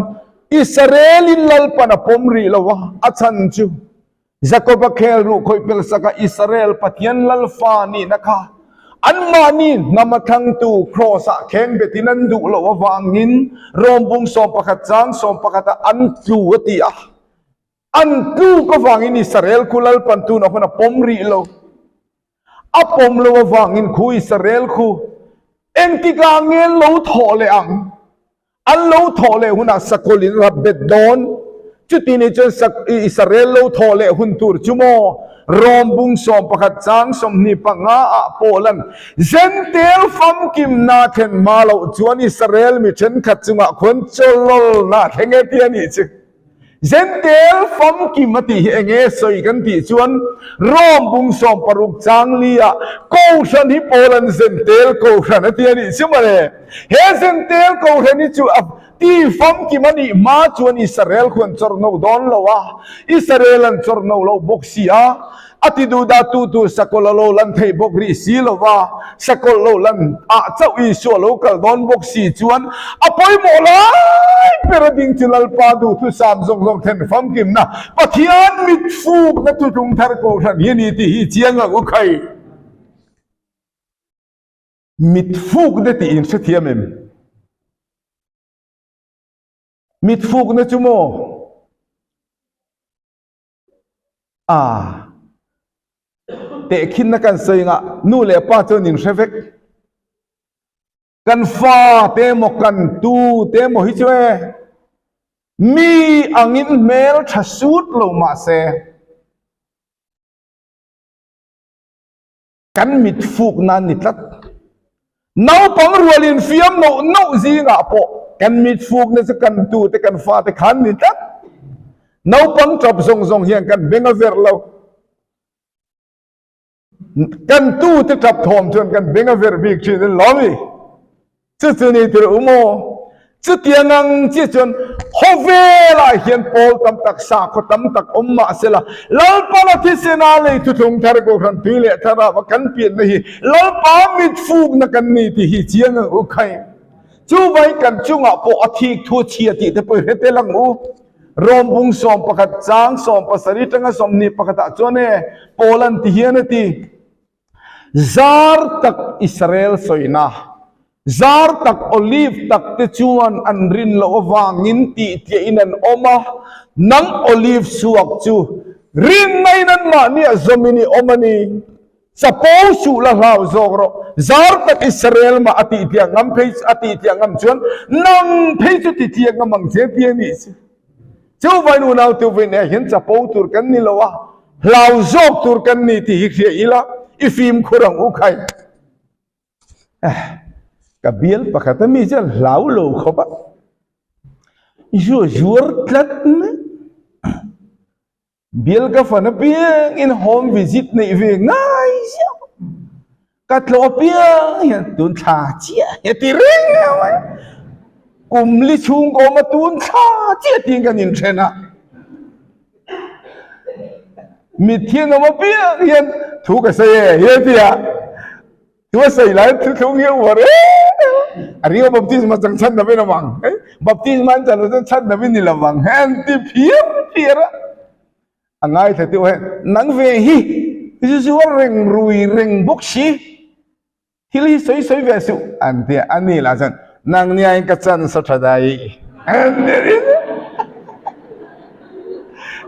อิสราเอลินลัลปนาปมรีละวะอาชันจูจักรพรรดิรูคอยเป็นสักอิสราเอลปัทยันลัลฟานีนะคะอันมานีนำมาทั้งตูครอสะแข็งเบตินันดูละวะวางินรวมบุงสมปะกัดจางสมปะกัดอันตูวติอะอันตูก็วางินอิสราเอลคูลัลปันตูนักวันปมรีละอัปมละวะวางินคูอิสราเอลคูเอ็งติกาเงินเราถอเลยอันเราถอเลยหุ่นสกอลินรับเบ็ดดอนจุดนี้จนสักอิสราเอลเราถอเลยหุ่นตูร์จุโมรอมบุงสมปะกัดจางสมนิปังอาโปลันเซนเตลฟัมกิมนาเทนมาเราจวนอิสราเอลมีเช่นขัดจุงะคนจลลนาเทงเอเตียนิจเซนเตลฟัมกิมติเองสอยกันติจวนรอมบุงสมปรุกจางลียกูฉันฮิโปลันเซนเตลกูฉันเตียนิจมาเลยเฮเซนเตลกูฉันนิจูที่ฟังกิมันนี่มาชวนอิสราเอลควรจรโนดอนละวะอิสราเอลันจรโนละบกเสียอติดูดาตูสกอลโลลันเทบกรีสีละวะสกอลโลลันเจ้าอิสวโลกัลดอนบกสีจวนอภัยโมลายเปรดิงจิลัลปาดูทุสามซงเทนฟังกิมนะปะเทียนมิดฟูกนัตุจุงทาร์โกทันยันที่ฮิเจียงกุไคมิดฟูกนัติอินเสถียมมิดฟูกนะจุโมเตะขินนักการเสียงนู่นเลยป้าเจ้าหนิงเชฟกกันฟ้าเตะหมกันตูเตะหมหิจเวมีอังินเมลทัสุดลงมาเสกันมิดฟูกนั้นนิดละน้าปังรัวลินฟิมน้าจีงะโปกันมิดฟูกเนี่ยจะกันตูแต่กันฟ้าแต่ขันนิดละน้าปังจับทรงเฮียงกันเบงเวอร์เรากันตูแต่จับทอมจนกันเบงเวอร์บิกชีนล้อมีจุดนี้ที่อุโมจุดยังงังจีจนฮอเวล่าเฮียนโพลตั้มตักสาขตั้มตักอมมาเสละลัลปาลที่เสนาเลยทุกทาร์โกขันตุยเละทาราว่ากันเปลี่ยนนี่ลัลปามิดฟูกนักกันนี่ที่ฮิเจียงอุคัยจู่ไว้กันจุงอ่ะพออาทิตย์ทั่วเชียติแต่เปิดเตลังอูรวมบุงสมปะกัดจางสมภาษาดิจังสมนิปะกัดจวนเน่โปแลนด์ที่เฮียนที่ซาร์ตักอิสราเอลสอยนะซาร์ตักโอลิฟตักเตจวนอันรินโลวางินตีเทียนันอมานังโอลิฟสวกจูรินไม่นันมาเนี่ยจมินีอมานีสปอสูละลาวโซกโรซาร์ตักอิสราเอลมาอติเทียงอัมเพจอติเทียงอัมจวนนังเพจอติเทียงอัมมังเจเทียนิสเจ้าวันนู้นเอาตัวเนี่ยเห็นสปอตุรกันนี่ละวะลาวโซกตุรกันนี่ที่ฮิเชียอีละอีฟิมคุรังอุคัยกับเบียลปะคัตมีจะลาวโลเขาปะจวดลัดไหมเบียลกับฟันเบียงอินโฮมวิสิตในเวงง่ายเชียวกัดโลเบียงเห็นตุนชาเจียเห็นตีเร่งเอาไว้กุมลิชุงโกมาตุนชาเจียทิ้งกันอินเทน่ะมิเทียนเอามาเบียงเห็นถูกกับเสียเห็นที่อ่ะตัวใส่หลายทุกอย่างว่าอันนี้ก็บัพติศมาจังชันนะเป็นระวังบัพติศมาจังชันนะเป็นนี่ระวังเห็นที่เพียร์อันไหนแต่ตัวเห็นนังเวฮีที่จะว่าเร่งรุยเร่งบุกชีที่ลีสวยเวสุอันที่อันนี้ละจันนังเนี่ยก็จันสุดท้ายอันนี้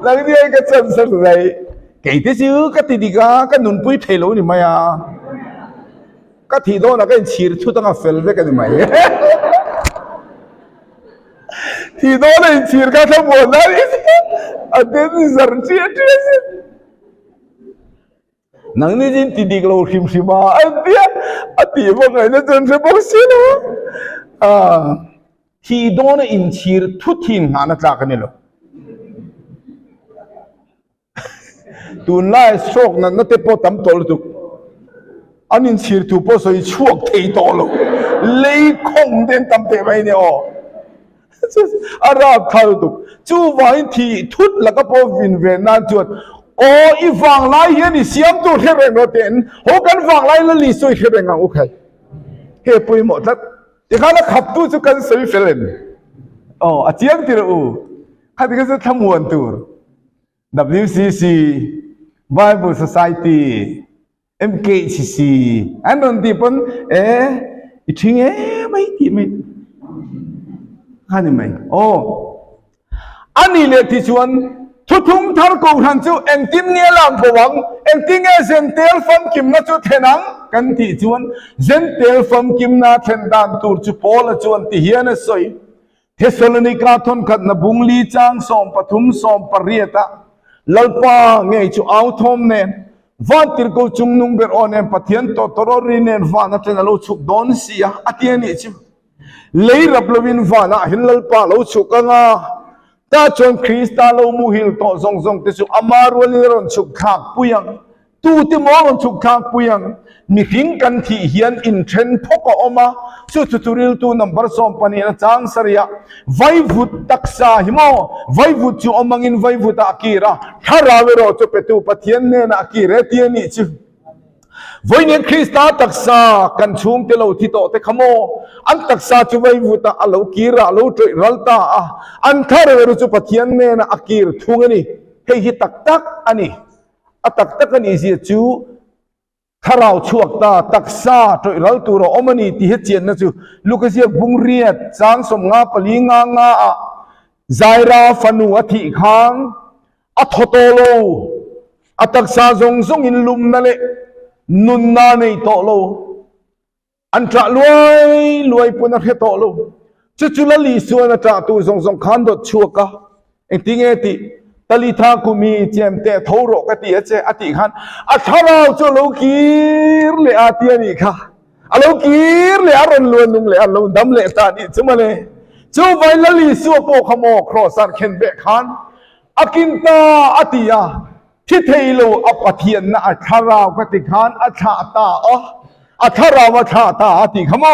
นังเนี่ยก็จันสุดท้ายแค่ที่ชื่อก็ติดก้าก็นุ่นปุ้ยเทโลนี่มาอ่ะก็ที่โดนนักเรียนชีร์ชุดตั้งเฟลเวกันนี่มาที่โดนนักเรียนชีร์ก็ทั้งหมดนั่นเองอันนี้สารชีร์ที่สุดนังนี่จินที่ดีกว่าคิมชิมาอันที่พวกไอ้นั่นจนจะบอกสินะที่โดนอินชีร์ทุกทีมหานักจากกันนี่หรอตุนไล่โชคนั้นนั่นเตปตั้มโตลตุกอันนี้ชีร์ทุกพอสวยช่วงเทโตลเลยคงเดินตั้มเตไปเนี่ยอ๋ออาราบทารุตุกจู่วันที่ทุดแล้วก็พอวินเวนันจวน โอ้อีฝั่งไล่เฮียนี่เสียมตัวเทเรงเราเต็นโหกันฝั่งไล่แล้วลีสวยเทเรงอ่ะโอเคเฮ้ปุยหมดแล้วที่ข้าเราขับตู้จุกันสวยเฟลนอ๋ออาเจียงที่เราข้าที่ก็จะทำวันตัว WCC Bible Society MKCC อันนั้นที่เป็นอีทิ้งไม่ที่ไม่ข้านี่ไม่โอ้อันนี้เลยที่ชวนทุกทุ่งทาร์กูทันจูเอ็งทิ้งเงี้ยหลังบวังเอ็งทิ้งเซนเทลฟัมกิมนาจูเทนังกันที่ชวนเซนเทลฟัมกิมนาเทนดานตูร์จูโพลชวนที่เฮียนสอยเทสโลนิกาทนขัดนบุงลีจางสอมปทุมสอมปริยตะลลปาเงยจูเอาทอมเนนวันที่กูจุงนุ่งเบอร์อเนนปะเทียนโตตรอรีเนนวันนั้นจะเราชุกดอนเสียอัตยานิจูเลยรับลวินวานะหินลลปาเราชุกกันอ่ะถ้าจนคริสต์เรามุฮิลโตซงซงที่สุอามารุลิรอนชุกขากปุยังตูที่มองชุกขากปุยังมีหิงกันที่เฮียนอินเทรนพกออกมาสุดทุริลตูนัมบาร์สอมปนีนะจางสริยะไววุฒตักษาหิมอไววุฒจูอมังอินไววุฒอากีระถ้าเราเวรจุเปตูปะเทียนเนนอากีระเทียนิจูวันนี้คริสต์ตักษากันชุมที่เราที่โตแต่ขโมอันตักษาจุไววุฒอาลูกีระอาลูตรัลตาอันถ้าเราเวรจุปะเทียนเนนอากีระทุ่งนี่เฮฮิตักตักอันนี้ตักตักอันนี้เสียจูถ้าเราชวกตาตักษาโดยเราตัวเราอมันนี่ที่เหตุเจียนนะจูลูกเสียบุงเรียดจางสมงาปลีงางาใจราฟันูอธิค้างอัทโตโลตักษาทรงทรงอินลุมนั่นแหละนุนนาในโตโลอันตรรวยปุณณะโตโลจุลลีส่วนตราตูทรงขันดชวกะเอ็งติเงติตลิทาคุมีเจมเตทโรกติเจอติขันอัทเราจุลกีรเลอาติยนิค่ะอโลกีรเลอารอนลวนนุงเลอารอนดัมเลตานิจุมาเลจูไวลลีสัวโปขโมครอสันเคนเบขันอากินตาอติยาที่เทโลอัปเทียนนะอัทราวกติขันอัชาตาอัทราวชาตาอติขโม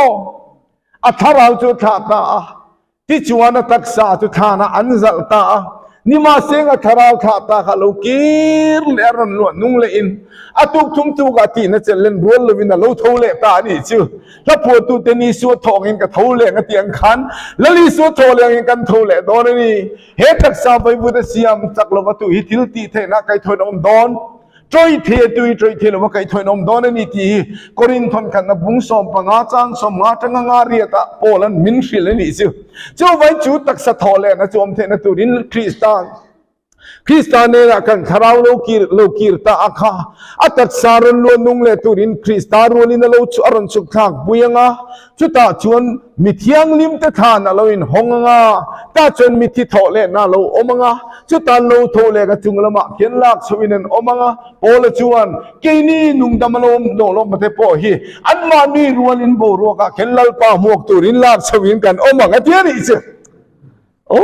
อัทราวจุชาตาที่จวนตักษาจุธานะอันซัลตานี่มาเสียงอัทราวชาตาขลุกีรเลอรันลวนนุงเลอินอตุกทุมตุกตินะเจริญบัวลวินะเราทูเลตานี่ชื่อถ้าปวดตุเตนีสัวทองเองกับทูเลงเตียงขันแล้วลีสัวทองเลงเองกันทูเลโดนนี่เหตุตักษาไปบุตรเสียมจักรวัตุฮิติลตีเทนะไกถอยนมดอนจอยเทตุยจอยเทลว่าไกถอยนมดอนนี่ที่กอรินทอนกันนะบุ้งสอมปังอาจางสอมอาจังงาเรียตะโปลันมินฟิลนี่ชื่อเจ้าไว้จุดตักษาทอเลนะจอมเทนะตุรินคริสตานคริสตานเนี่ยกันทาราวโลกีร์ตาอาคาตักษารันลวนนุงเลตุรินคริสตารุลินโลชุอรันสุขากบุยังาจุดตาชวนมิทยังลิมเตทานโลอินหงงาตาชวนมิทิทอเลนาโลอมังาจุดตาโลทอเลกจุงละมาเขียนลักสวินันอมังาโอลชวนเกนีนุงดามโลมโนโลมาเทปฮีอันมานีรวลินโบรัวกะเขียนลัลปาหมวกตุรินลักสวินกันอมังาเทียนี่สิโอ้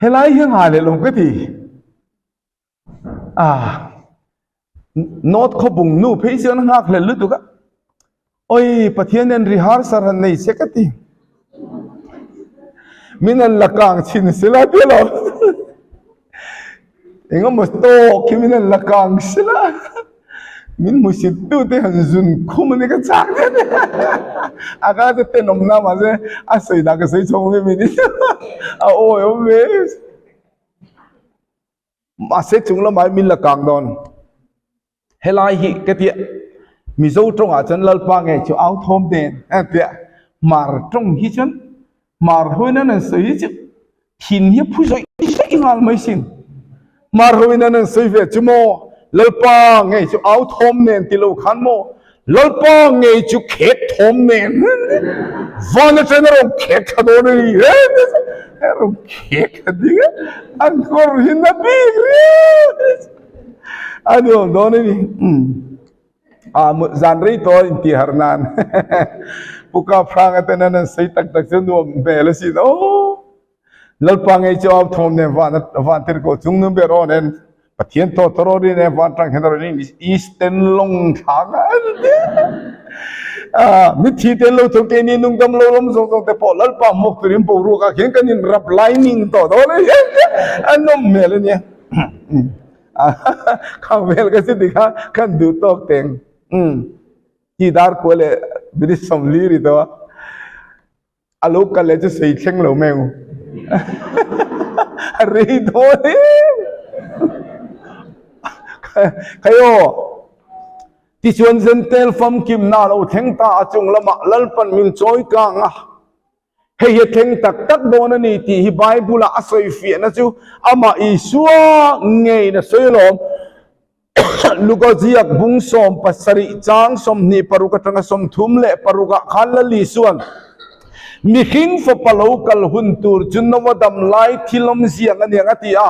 เฮลัยยังหาเลยลงก็ทีโน้ตขบุงนูเพย์เสียงหักเลยลุตุกะโอ้ยปะเทียนเนนริฮาร์สารในเสกติมินันลักางชินสิลาเดียวเองก็มุสโตคิมินันลักางสิลามินมุสิตุเตหันซุนคุมันนี่ก็จักเนี่ยอากาศเต้นอมน้ำมาเลยอาศัยดักใส่ชงไม่มีนี่โอ้ยโอ้ยมาเสกจุงละไม่มินลักางดอนเฮลัยฮิกเตียมิโซตรงอาจารย์ลัลปังเอจูเอาทอมเดนเตียมาตรงฮิจันมาหัวนั่นสวยจิหินยับผู้ชายอิงาลไม่สินมาหัวนั่นสวยเวจูโมลัลปังเอจูเอาทอมเดนติโลขันโมลัลปังเอจูเข็ดทอมเดนวันนั้นเจนเราเข็ดขนาดนี้เราเข็ดขนาดนี้อันก็รินนับบีอันนี้โดนนี่จานรีตัวอินทิฮาร์นันปุกาพรางกันนั่นใส่ตักจนดูเบลสิโอ้ลัลปังไอจอบทอมเนี่ยวันที่ก็จุงนึงเบรอนเองปะเทียนโตตรอรีเนี่ยวันทางเฮนดอร์นี่อีสเทนลงทางมิทีเทนโลทุกทีนี่นุ่งดำโลลมส่งแต่พอลัลปังมุกตุริมปูรุกะเห็นกันนี่รับไลนิ่งต่อเลยอันนั้นเมลเนี่ย ข้างเวลก็สิติค่ะขันดูตอกเต็งที่ดาร์กเลยบิดสมลีริตัวอาลูกกันเลยจะใส่เข่งเหลวแมวรีโดนี่ใครโอ้ที่ชวนเซนเตลฟัมกิมนาเราเทงตาจงละมาลัลปันมินจอยกังอ่ะเฮียเทงตักโดนนี่ที่ฮิบายบุลาอัศวิฟีนะจูอามาอิชัวเงยนะสวยลมลูกจีกบุ้งสมปัสริจางสมนี่ปรุกตังสมทุ่มเละปรุกขันละลิส่วนมีหิงฟ้าปลาวกัลหุนตูร์จุนนวดำไลทิลมเสียงอันยังตีอ่ะ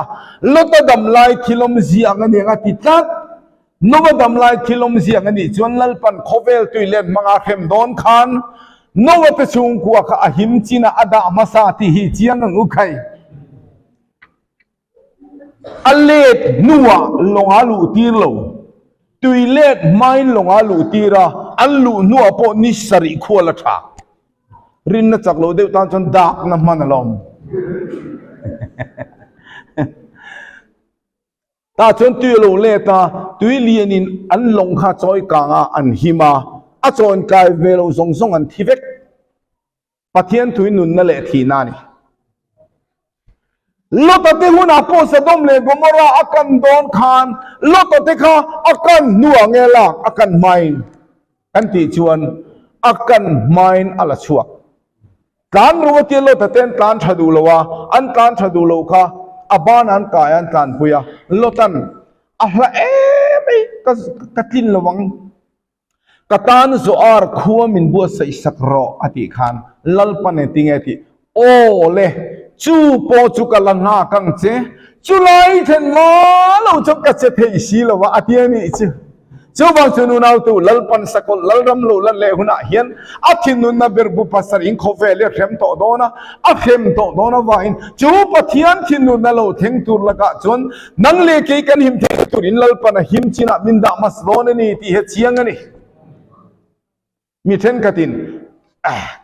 ลดดำไลทิลมเสียงอันยังตีตัดนวดำไลทิลมเสียงอันนี้จวนลัลปันโคเวลตุยเล่นมังอาเข้มโดนขันนวดชุงกัวข้าหิมจีน่าอดามาสาติฮิจียงงูไข่อัลเลดนัวลงอาลูตีโลตุยเล่นไม่ลงอาลูตีระอัลลูนัวปนิสริขวลชารินนัจักโลเดวตานจนดักน้ำมันลมตาจนตุยโลเลตาตุยเลียนินอันลงข้าจอยกางอันหิมาอาจารย์กายเวลสงสงอันทิเวกปะเทียนตุยนุนนั่นแหละทีนานี่ลอตเตอร์หุ่นอาโปสะดมเลยกุมราอากันโดนขานลอตเตอร์ข้าอากันนัวเงลักอากันไม่กันที่ชวนอากันไม่อะไรชัวการรู้ว่าที่ลอตเตอร์การชดูโลวะอันการชดูโลค่ะอาบ้านอันกายอันการพุยาลอตเตอร์อะไรไม่ก็ทิ้งระวังกตานสุอาร์ขัวมินบัวใส่สักรออธิขานลัลปันเอติงเอติโอเล่จูโปจูกลังหากังเจจูไลเทนมาเราจบกัจเจเทสีละวะอธิอันนี้จูบางชนุนเอาตัวลัลปันสกุลลัลรำลุลัลเลหุนาเฮียนอธินุนนับเบิร์บุปัสริงโคเฟลเข็มโตโดนะอเข็มโตโดนะวาอินจูปะเทียนทินุนนั่นเราเทงตุลละกะจนนังเลกีกันหิมเทงตุรินลัลปันหิมจินะมินดามัสโดนนี่ที่เหตุเชียงอันนี้มีเทนกัติน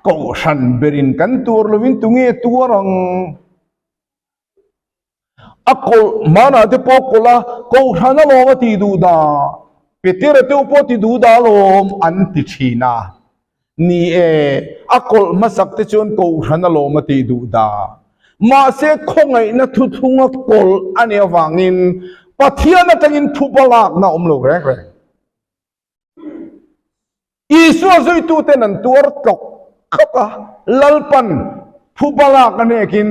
ก็ฉันเบรินกันตัวลวินตุงเอตัวรังอักมานาเดปอกละก็ฉันละโลมติดูดาเปเตอร์เตอปติดูดาลมอันติชีนานี่อักมาสักเตชวนก็ฉันละโลมติดูดามาเสกคงไงนัทุทุงอักอันเอวังอินปัทยานัตังอินทุบลากนะโลกแรงอีสัวซุยตูเตนันตัวตกข้าลัลปันผู้บาลากันเอกิน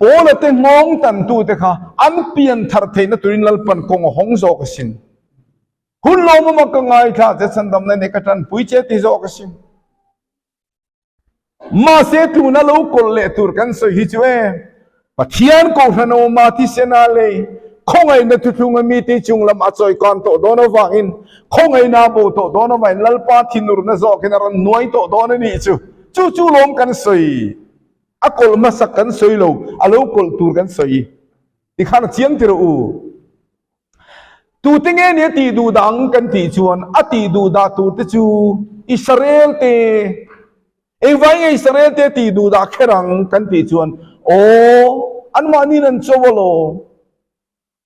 โอเลเตงงตันตูเตค่ะอันเปลี่ยนทาร์เทนตุรินลัลปันคงหงโซกสินคุณลมมากังไงท่าจะสันดำในกระทันปุยเจติโซกสินมาเสตุนัลูกเลตุรกันสหิจเวปะเทียนกองธนูมาที่เซนาเลคงไอ้นัทุทุงมีที่จุงลำอัจอยกันโตโดนวังอินคงไอ้นาบูโตโดนวังลัลปาทินุรนซอกนรันนวยโตโดนนี่จูลมกันสวยอักลมาสักกันสวยโลอาลูกลตูกันสวยที่ข้าเชียงติรูตูติงเงี้ยตีดูดังกันตีชวนอตีดูดาตูติจูอิสราเอลเตเอวัยอิสราเอลเตตีดูดาแค่รังกันตีชวนโออันมานี่นั่นโจวโล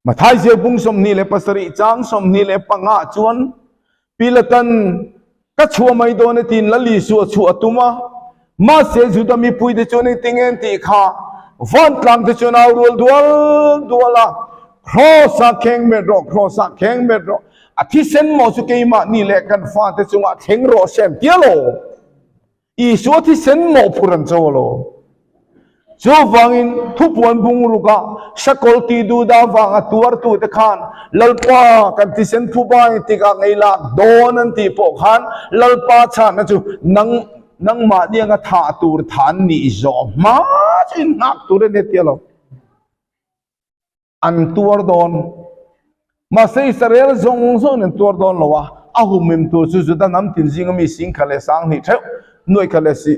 มาท้ายเสียบุ้งสมนี่เลยปัสริจางสมนี่เลยปังอาชวนพิลตันก็ชัวไม่โดนตีนละลีชัวตุมามาเสียจุดมีปุยเดชวนติงเงินตีข้าวันกลางเดชวนเอาดัวละครอสักแข่งเม็ดรออาทิเซนมอสุเกยมานี่แหละกันฟ้าเดชวนแข่งรอเซมเตียโลอีสัวที่เซนมอพูรันโจโลจูฟังอินทุกวันบุงรุกะสกอลตีดูดาฟังตัวตูตะขานลัลปากันที่เซนทุบายติกางไอลักโดนันตีปกขานลัลปาชานะจูนังมาเนี่ยก็ท่าตูร์ฐานนี่จอมาจินนักตูร์เนี่ยเตียโลอันตัวโดนมาเสียสเรลซงนั่นตัวโดนละวะอาหุมิมตัวสุดๆน้ำตินซิงมีสิงคาเลสังนี่เท่าหน่วยคาเลสิ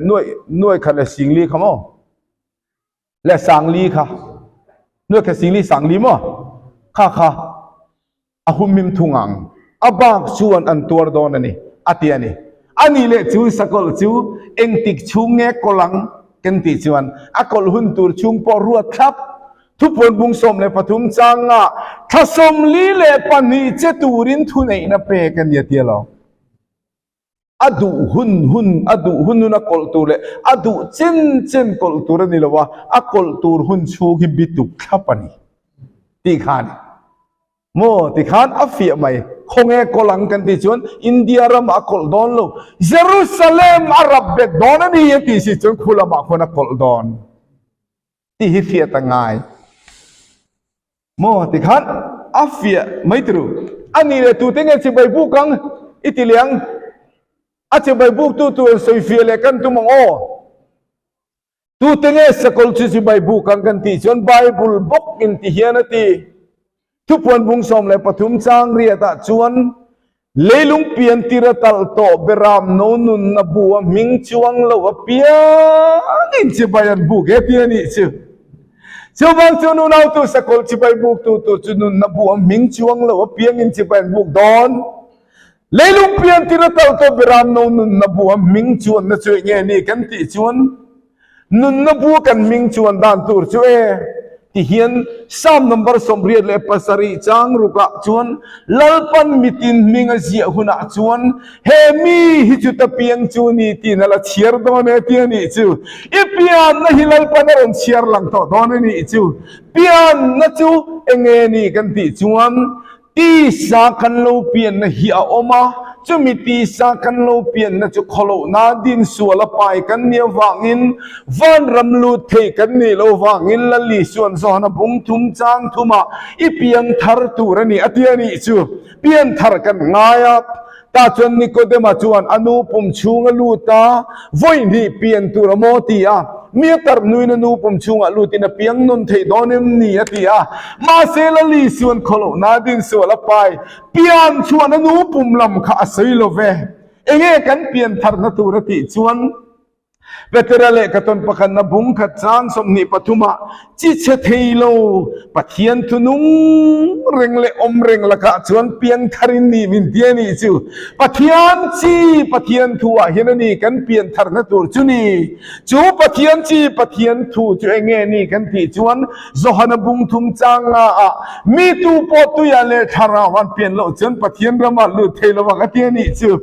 หน่วยคาเลสิงลีขโมและสังลีค่ะหน่วยคาสิงลีสังลีมั้งค่ะอาหุมิมทุงังอาบักชวนอันตัวโดนนี่อาทิอันนี้อันนี้เลยจูสกุลจูเอ็งติกชุงเงกลังกันติจวนอากลหุ่นตูร์ชุงปอรัวครับ ทุพวนบุงสมเลยปทุมจังอ่ะถ้าสมลีเลปันนี้เจตูรินทุนเองนะเปกันเยตียหรออดูหุนนักกอลตูเลยอดูเจนกอลตูรนี่ละวะอักกอลตูรหุนชูกิบิตุขับปนีตีขานโมตีขานอัฟฟิยไหมคงเอกลังกันที่ชวนอินเดียรำอักกอลดอนโลเยรูซาเล็มอาหรับเบดดอนนี่ยังที่สิชวนคุลามาคนอักกอลดอนที่ฮิฟิยตั้งไงโมติขันอัฟเฟียไม่ตรูอันนี้เลยตัวเต็งจะไปบุกกังอิตาเลียงอาจจะไปบุกตัวสวยเฟียเลยกันตัวมังโอตัวเต็งสกุลจะไปบุกกังกันที่ส่วนไบเบิลบุกอินที่เฮียนที่ทุกวันบุงสมเลยปฐุมจางเรียตะชวนเลลุงเปียนติระตัลโตเบรามโนนุนนบัวมิงจวงเลวเปียอินจะไปยันบุกเอเปียนี่ชื่อCoba cunu nau tu sekol cipai buk tu cunu nabu ming cuang lo piang in cipai buk don. Lelung piang tidak tahu tu beram nau nun nabu ming cuan na cuy ni kan ti cuan. Nun nabu kan ming cuan dan tur cuy. Tihian sam nomor sombriat le pasari cang ruka cuan. Lalpan mitin ming azia huna cuan. Hemi hicu tapiang cuni ti nala ciar don tian ni cu. Ipian na hilal panaron ciar lang to don ni cu. Pian na cu engeni kan ti cuan. Ti sa kan lo pian na hi a oma. Cumi ti sa kan lo pian na cu kholo na din suala pai kan nia wangin van ramlu the kan ni lo wangin la li suan so na bung thum chang thuma ipiang thar tu rani atiani chu pian thar kan ngaya ta chon Nikodema chuan anupum chunga luta voi ni pian tu ramoti a miatar nui na nupum chunga lutina piang nun thei donem ni atia ma se la li suan kholo na din suala pai pian chuan anupum lam kha asai lo ve enge kan pian thar na tu rati chuan Veterale katon pakan na bung kacang somni patuma cice theilo pathian tunung rengle reng laka chuan pian tharin ni min tiani chu pathian thua hinani kan pian thar na tur chuni chu pathian thu chu enge ni kan ti chuan zohana bung thum changa a mi tu po tu ya le thara wan pian lo chuan pathian rama lu theilo wa tiani chu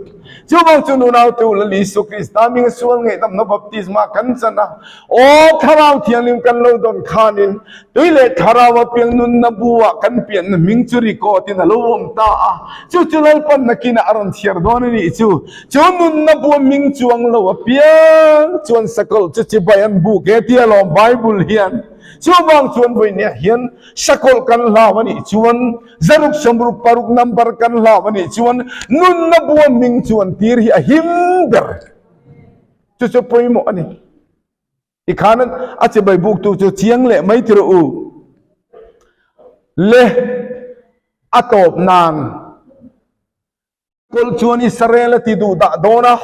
Cuma cununau tu lali Krista ming sual ngai tam na baptisma kan sana o tharau thiang lim kan lo don khanin tuile tharau piang nun na buwa kan pian na ming churi ko tin lo om ta chu chulal pan na kina aron thiar don ni chu nun na buwa ming chuang lo piang chuan sakol chu chi bayan bu ke tia lo bible hian Cuma chuan boy ni hian sakol kan lawani chuan zaruk samruk paruk number kan lawani chuan nun na buwa ming chuan tir hi himber chu poi mo ani ikhanan ache bai buk tu chu chiang le mai thiru u le atop nan kol chuan Israel ti du da dona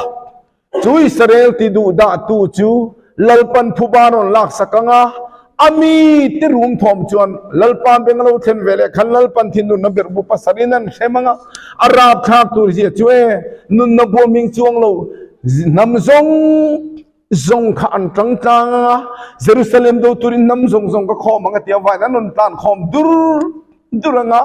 chu Israel ti du da tu chu lalpan thubaron lak sakanga Ami tirung thom chuan lalpan bengalo then vele khan lalpan thin nun na berbu pasarinan semanga arab thak tur ji chue nun na boming chuang lo namzong zong khan tang tang Jerusalem do turin namzong ka khom anga tia vai nan tan khom duranga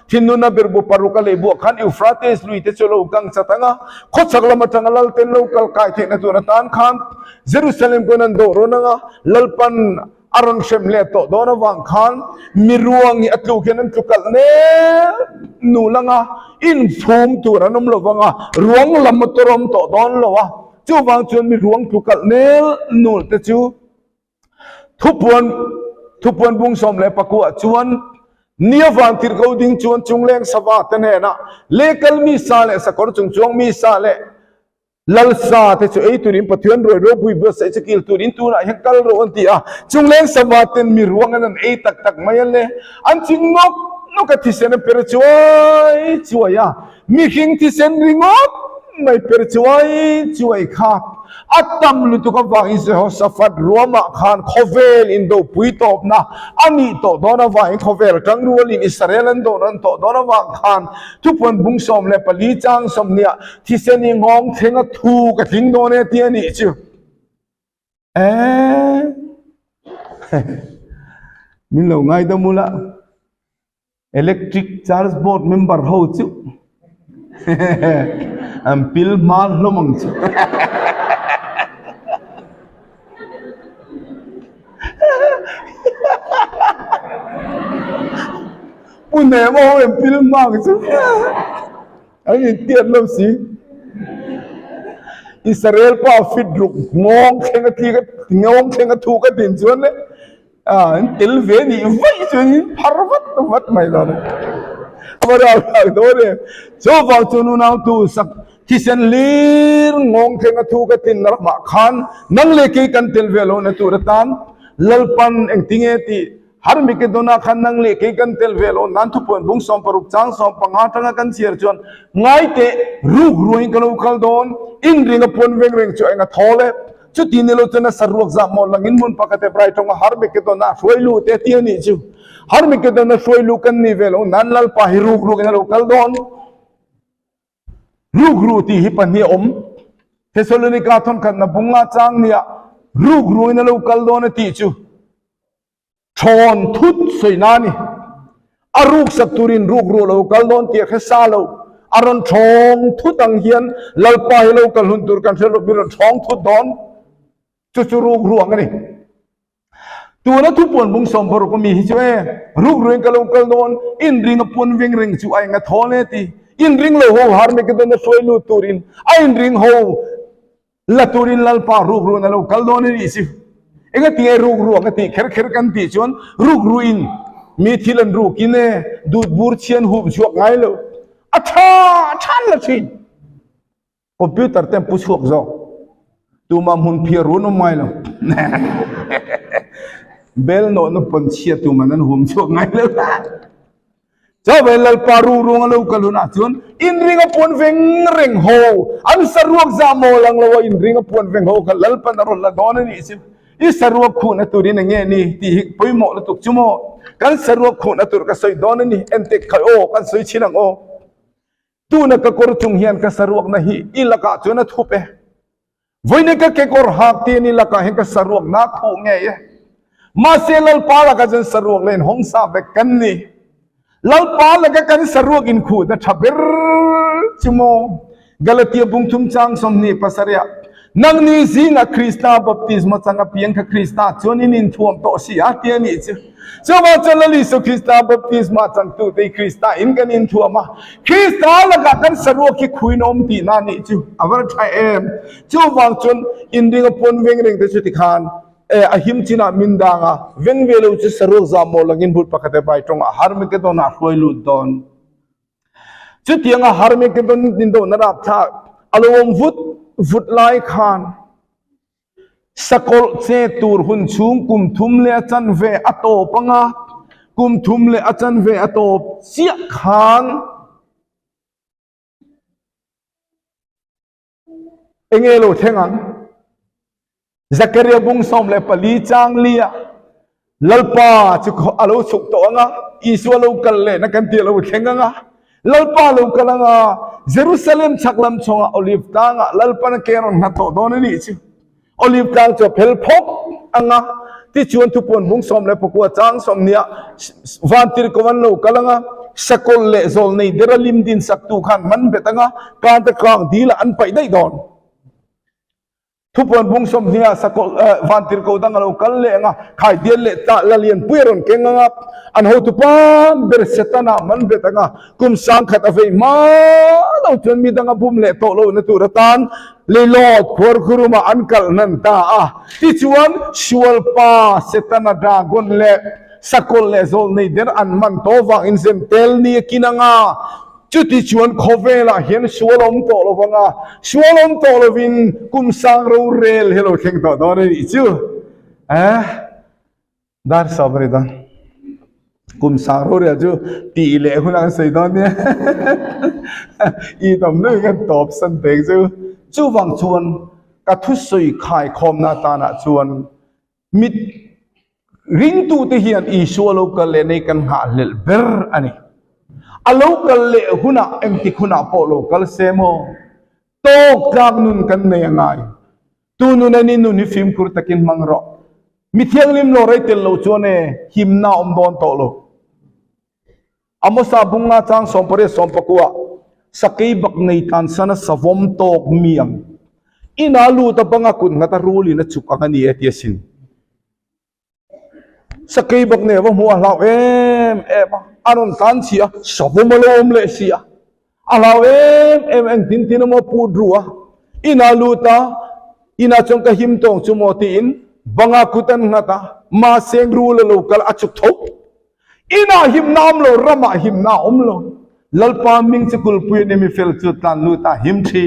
thin nun na berbu paruka lebu khan Euphrates lui te cholo kang chatanga khochakla matanga lal ten local kai the na tur tan khan Jerusalem ko nan do ronanga lalpan Aron shem le to dona wang khan miruang ni atlu kenan tukal ne nulanga in form tu ranom lo wanga ruang lam torom to don lo wa chu wang chuan mi ruang tukal ne nul te chu thupuan bung som le pakua chuan nia van tir ko ding chuan chungleng sawa tan he na lekal mi sa le sakor chung mi sa le lalsa te chu ei turin pathian roi ro bui bo sai chakil turin tu na hekal ro anti a chungleng sabaten mi ruangan an ei tak mayan le an chingok no ka thisen per chuaya mi hing thisen ringok mai per chuai kha atam lu tu ka wang is Jehoshaphat Roma khan khovel in do puitop na ani to dona wang khovel tang ruling Israel an do nan to dona wang khan tupon bung som le pali chang som nia thiseni ngong thenga thu ka thing do ne ti ani chu min lo ngai da mula electric charge board member ho chu am pil mal lomang chu punne mo em pil mal chu ai tiat lo si Israel pa fit ruk ngong khenga ti ka ngong khenga thu ka tin chuan le til ve ni vai chuan pharvat vat mai lo amara do re so va chunu na tu sak kisen lir ngong khenga thu ka tin nar ma khan nang le ke kan til ve lo na tu ratan lalpan eng tinge ti har mi ke dona khan nang le ke kan tel ve lo nan thu pon bung som paruk chang som panga tanga kan chiar chuan ngai te ruk ruin kan ukal don in ring pon veng ring chu enga thole chu tin lo chana sarwak za mo langin mun pakate prai tong har mi ke dona soilu te ti ni chu har mi ke dona soilu kan ni ve lo nan lal pa hi ruk ruk na ukal don ruk ru ti hi pan ni om Thessalonica thon kan na bunga chang nia ruk ruin na ukal don ti chu chon thut soinani aruk sakturin ruk ru lo kaldon ti khesa lo aron chong thut ang hian lalpa lo kalhun tur kan selo bir chong thut don chu ruk ru angani tu na thu pon bung som bor ko mi hi che ruk ru kalo kaldon in ring pon wing ring chu ai nga thole ti in ring lo ho har me ke don soilu turin ai in ring ho la turin lalpa ruk ru na lo kaldon ni si ega tingai ruk ru anga ti kher kher kan ti chon ruk ruin mi thilan ru kine dut bur chian hu chuak ngai lo acha chan la chin computer tem pu chuak zo tu ma mun phia ru no mai lo bel no no pon chia tu manan hum chuak ngai lo cha bel lal paru ru ngalo kaluna chon in ring a pon veng reng ho an saruak za mo lang lo in ring a pon veng ho kal lal pan ro la don ni sim I sarwak khu na turin nge ni ti poi mo la tuk chumo kan sarwak khu na tur ka soi don ni ente khai o kan soi chinang o tu na ka kor chung hian ka sarwak na hi ilaka chuna thupe voine ka ke kor hak ti ni laka hen ka sarwak na khu nge ye ma se lal pa la ka jan sarwak len hong sa be kan ni lal pa la ka kan sarwak in khu da thaber chumo galatia bung thum chang som ni pasaria nang ni zinga krista baptisma changa piang ka krista chonin in thuam to si atia ni chu chowa chalali so krista baptisma chang tu te krista in kan in thuama krista laga kan sarwo ki khuinom ti na ni chu avar thai em chu wang chun in ring pon weng ring te chu ti khan ahim china mindanga veng velo chu sarwo za mo langin but pakate bai tonga har me ke dona hloilu don chu tianga har me ke don din do na rap tha alom vut lai khan sakol che tur hun chung kum thum le chan ve ato panga kum thum le achan ve ato sia khan engelo thengang Zakaria bung som le pali chang lia lalpa chu alo chuk to nga isu lo kal le na kan ti lo thenga lalpa lo kalanga Jerusalem chaklam chonga olive tanga lalpa na keron na to don ni chu olive tang cho phel phok anga ti chuan tu pon bung som le pokwa chang som nia van tir ko wan lo kalanga sakol le zol nei deralim din saktu khan man betanga kan ta kang dila an pai dai don tu pon bung som nia sakol van tir ko dang lo kal le nga khai dial le ta la lian puiron kenga an ho tu pan ber setana man betanga kum sang khat ave ma lo chon mi danga bum le to lo na tu ratan le lot khor khuruma an kal nan ta a ti chuan shual pa setana da gon le sakol le zol nei der an man to wang in sem tel ni kinanga chuti chuan khovela hian shualom to lo wanga shualom to lo win kum sang ro rel hello theng to do ni chu dar sabri da kum sang ro rel chu ti le hunang sei don ne I tom nu kan top san te chu wang chuan ka thu soi khai khom na ta na chuan mit ring tu te hian I shualo ka le nei kan ha lel ber ani alo kal le huna empty khuna polo kal semo tok jak nun kan ne ngai tu nun ani nun ni film kur takin mangro mi thiang lim lo rai tel lo chone him na don to lo amosa bunga chang sompore sompakua sakai bak nei tan sana savom tok miang inalu ta banga kun ngata ruli na chukang ani etiasin sakai bak ne wa muah law anon tan sia savomolom le sia alaw ang tin mo pudrua inalu ta ina chong ka him tong chumoti in banga kutan ngata ma seng rule lokal achuk thok ina him nam lo rama him na lo lalpa ming chukul pui ne mi fel chu tan lu ta him thi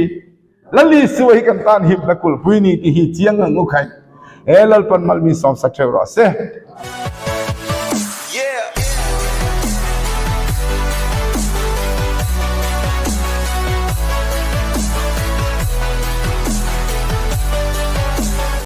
lali suai kan tan him na kul pui ni ti hi chiang ngu khai lalpan mal mi som sa theu ra se